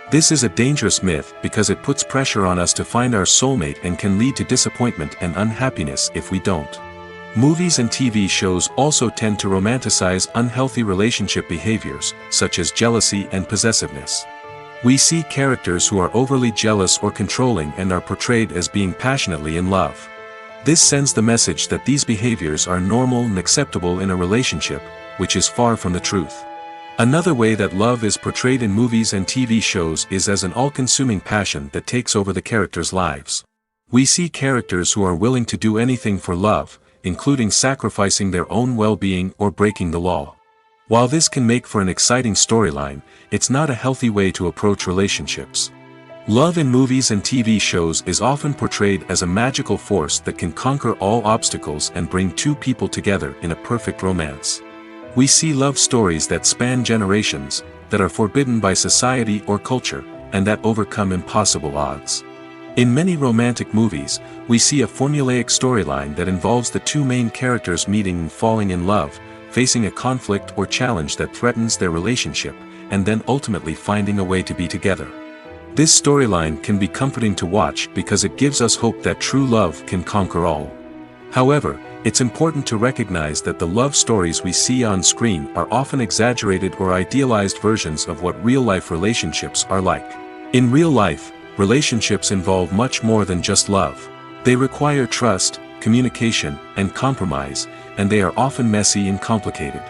Speaker 1: This is a dangerous myth because it puts pressure on us to find our soulmate and can lead to disappointment and unhappiness if we don't. Movies and TV shows also tend to romanticize unhealthy relationship behaviors, such as jealousy and possessiveness. We see characters who are overly jealous or controlling and are portrayed as being passionately in love. This sends the message that these behaviors are normal and acceptable in a relationship, which is far from the truth. Another way that love is portrayed in movies and TV shows is as an all-consuming passion that takes over the characters' lives. We see characters who are willing to do anything for love, including sacrificing their own well-being or breaking the law. While this can make for an exciting storyline, it's not a healthy way to approach relationships. Love in movies and TV shows is often portrayed as a magical force that can conquer all obstacles and bring two people together in a perfect romance. We see love stories that span generations, that are forbidden by society or culture, and that overcome impossible odds. In many romantic movies, we see a formulaic storyline that involves the two main characters meeting and falling in love, facing a conflict or challenge that threatens their relationship, and then ultimately finding a way to be together. This storyline can be comforting to watch because it gives us hope that true love can conquer all. However, it's important to recognize that the love stories we see on screen are often exaggerated or idealized versions of what real-life relationships are like. In real life, relationships involve much more than just love. They require trust, communication, and compromise, and they are often messy and complicated.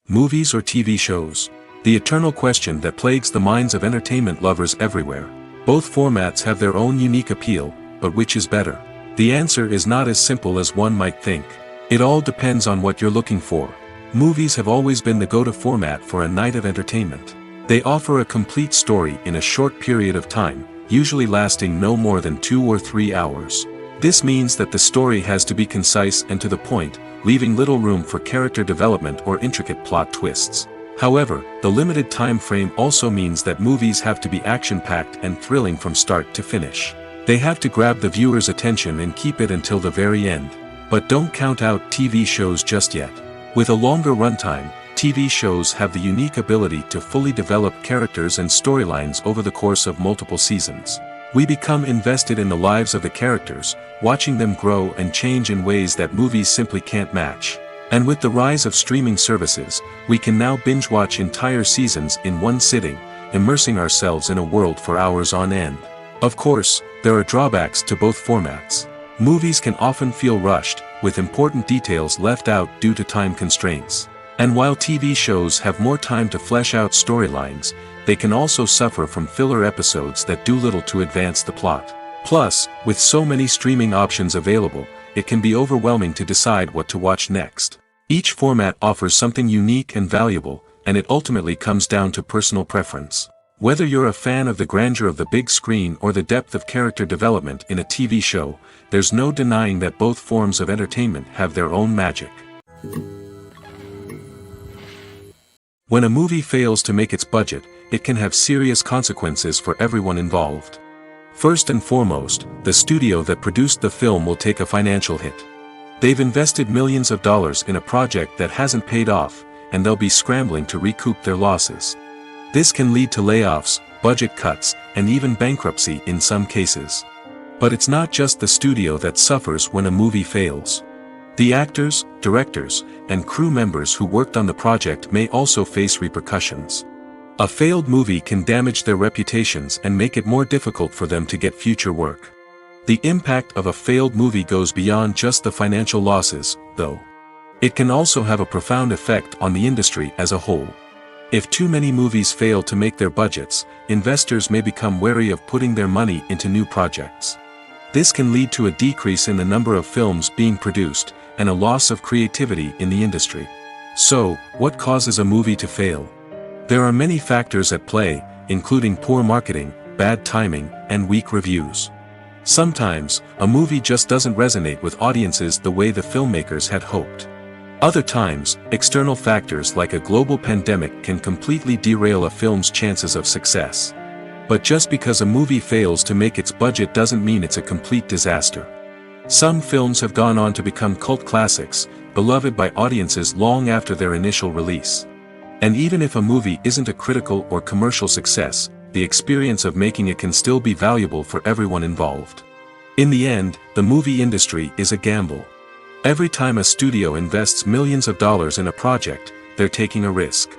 Speaker 1: Movies or TV shows? The eternal question that plagues the minds of entertainment lovers everywhere. Both formats have their own unique appeal, but which is better? The answer is not as simple as one might think. It all depends on what you're looking for. Movies have always been the go-to format for a night of entertainment. They offer a complete story in a short period of time, usually lasting no more than 2 or 3 hours. This means that the story has to be concise and to the point, leaving little room for character development or intricate plot twists. However, the limited time frame also means that movies have to be action-packed and thrilling from start to finish. They have to grab the viewer's attention and keep it until the very end. But don't count out TV shows just yet. With a longer runtime, TV shows have the unique ability to fully develop characters and storylines over the course of multiple seasons. We become invested in the lives of the characters, watching them grow and change in ways that movies simply can't match. And with the rise of streaming services, we can now binge-watch entire seasons in one sitting, immersing ourselves in a world for hours on end. Of course, there are drawbacks to both formats. Movies can often feel rushed, with important details left out due to time constraints. And while TV shows have more time to flesh out storylines, they can also suffer from filler episodes that do little to advance the plot. Plus, with so many streaming options available, it can be overwhelming to decide what to watch next. Each format offers something unique and valuable, and it ultimately comes down to personal preference. Whether you're a fan of the grandeur of the big screen or the depth of character development in a TV show, there's no denying that both forms of entertainment have their own magic. When a movie fails to make its budget, it can have serious consequences for everyone involved. First and foremost, the studio that produced the film will take a financial hit. They've invested millions of dollars in a project that hasn't paid off, and they'll be scrambling to recoup their losses. This can lead to layoffs, budget cuts, and even bankruptcy in some cases. But it's not just the studio that suffers when a movie fails. The actors, directors, and crew members who worked on the project may also face repercussions. A failed movie can damage their reputations and make it more difficult for them to get future work. The impact of a failed movie goes beyond just the financial losses, though. It can also have a profound effect on the industry as a whole. If too many movies fail to make their budgets, investors may become wary of putting their money into new projects. This can lead to a decrease in the number of films being produced, and a loss of creativity in the industry. So, what causes a movie to fail? There are many factors at play, including poor marketing, bad timing, and weak reviews. Sometimes, a movie just doesn't resonate with audiences the way the filmmakers had hoped. Other times, external factors like a global pandemic can completely derail a film's chances of success. But just because a movie fails to make its budget doesn't mean it's a complete disaster. Some films have gone on to become cult classics, beloved by audiences long after their initial release. And even if a movie isn't a critical or commercial success, the experience of making it can still be valuable for everyone involved. In the end, the movie industry is a gamble. Every time a studio invests millions of dollars in a project, they're taking a risk.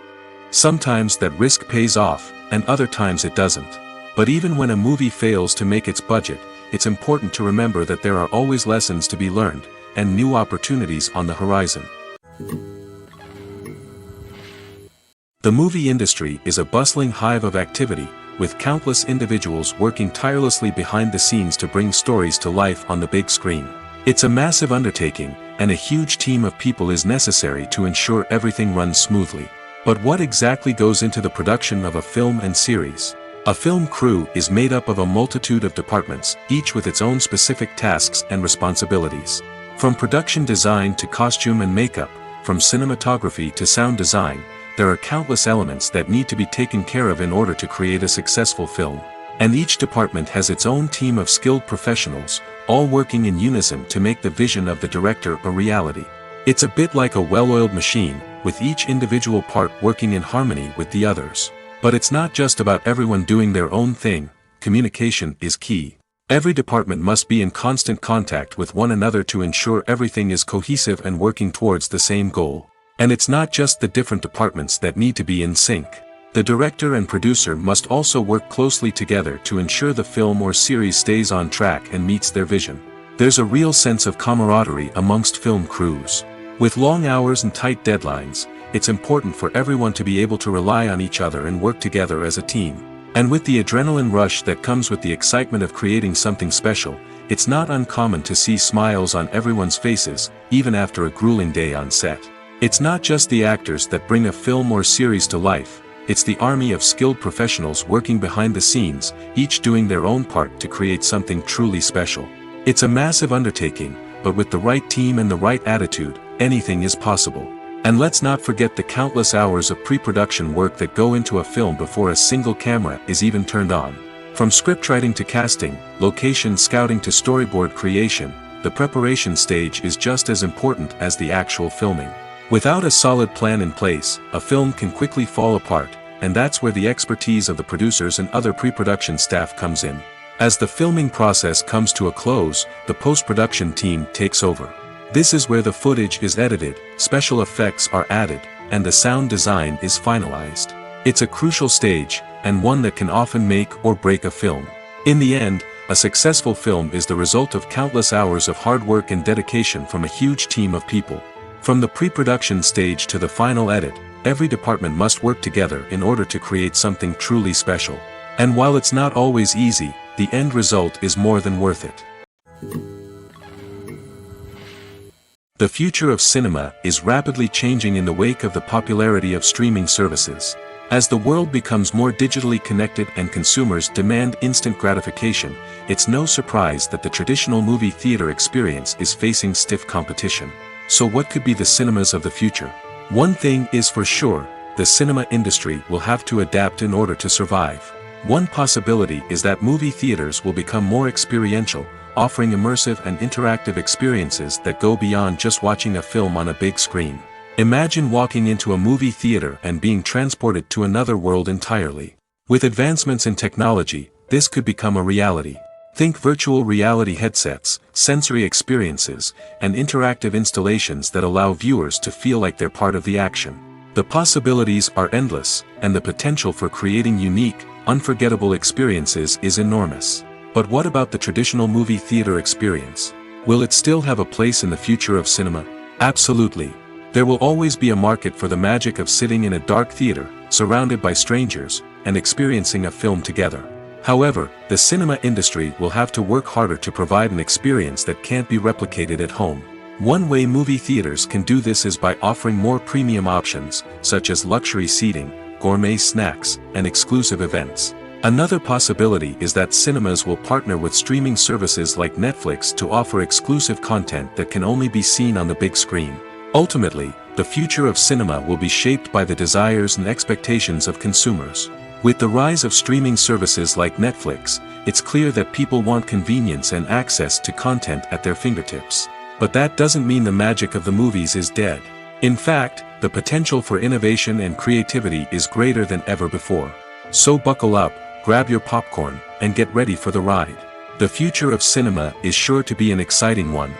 Speaker 1: Sometimes that risk pays off, and other times it doesn't. But even when a movie fails to make its budget, it's important to remember that there are always lessons to be learned, and new opportunities on the horizon. The movie industry is a bustling hive of activity, with countless individuals working tirelessly behind the scenes to bring stories to life on the big screen. It's a massive undertaking, and a huge team of people is necessary to ensure everything runs smoothly. But what exactly goes into the production of a film and series? A film crew is made up of a multitude of departments, each with its own specific tasks and responsibilities. From production design to costume and makeup, from cinematography to sound design, there are countless elements that need to be taken care of in order to create a successful film. And each department has its own team of skilled professionals, all working in unison to make the vision of the director a reality. It's a bit like a well-oiled machine, with each individual part working in harmony with the others. But it's not just about everyone doing their own thing. Communication is key. Every department must be in constant contact with one another to ensure everything is cohesive and working towards the same goal. And it's not just the different departments that need to be in sync. The director and producer must also work closely together to ensure the film or series stays on track and meets their vision. There's a real sense of camaraderie amongst film crews. With long hours and tight deadlines, it's important for everyone to be able to rely on each other and work together as a team. And with the adrenaline rush that comes with the excitement of creating something special, it's not uncommon to see smiles on everyone's faces, even after a grueling day on set. It's not just the actors that bring a film or series to life, it's the army of skilled professionals working behind the scenes, each doing their own part to create something truly special. It's a massive undertaking, but with the right team and the right attitude, anything is possible. And let's not forget the countless hours of pre-production work that go into a film before a single camera is even turned on. From scriptwriting to casting, location scouting to storyboard creation, the preparation stage is just as important as the actual filming. Without a solid plan in place, a film can quickly fall apart, and that's where the expertise of the producers and other pre-production staff comes in. As the filming process comes to a close, the post-production team takes over. This is where the footage is edited, special effects are added, and the sound design is finalized. It's a crucial stage, and one that can often make or break a film. In the end, a successful film is the result of countless hours of hard work and dedication from a huge team of people. From the pre-production stage to the final edit, every department must work together in order to create something truly special. And while it's not always easy, the end result is more than worth it. The future of cinema is rapidly changing in the wake of the popularity of streaming services. As the world becomes more digitally connected and consumers demand instant gratification, it's no surprise that the traditional movie theater experience is facing stiff competition. So what could be the cinemas of the future? One thing is for sure, the cinema industry will have to adapt in order to survive. One possibility is that movie theaters will become more experiential, offering immersive and interactive experiences that go beyond just watching a film on a big screen. Imagine walking into a movie theater and being transported to another world entirely. With advancements in technology, this could become a reality. Think virtual reality headsets, sensory experiences, and interactive installations that allow viewers to feel like they're part of the action. The possibilities are endless, and the potential for creating unique, unforgettable experiences is enormous. But what about the traditional movie theater experience? Will it still have a place in the future of cinema? Absolutely. There will always be a market for the magic of sitting in a dark theater, surrounded by strangers, and experiencing a film together. However, the cinema industry will have to work harder to provide an experience that can't be replicated at home. One way movie theaters can do this is by offering more premium options, such as luxury seating, gourmet snacks, and exclusive events. Another possibility is that cinemas will partner with streaming services like Netflix to offer exclusive content that can only be seen on the big screen. Ultimately, the future of cinema will be shaped by the desires and expectations of consumers. With the rise of streaming services like Netflix, it's clear that people want convenience and access to content at their fingertips. But that doesn't mean the magic of the movies is dead. In fact, the potential for innovation and creativity is greater than ever before. So buckle up, grab your popcorn, and get ready for the ride. The future of cinema is sure to be an exciting one.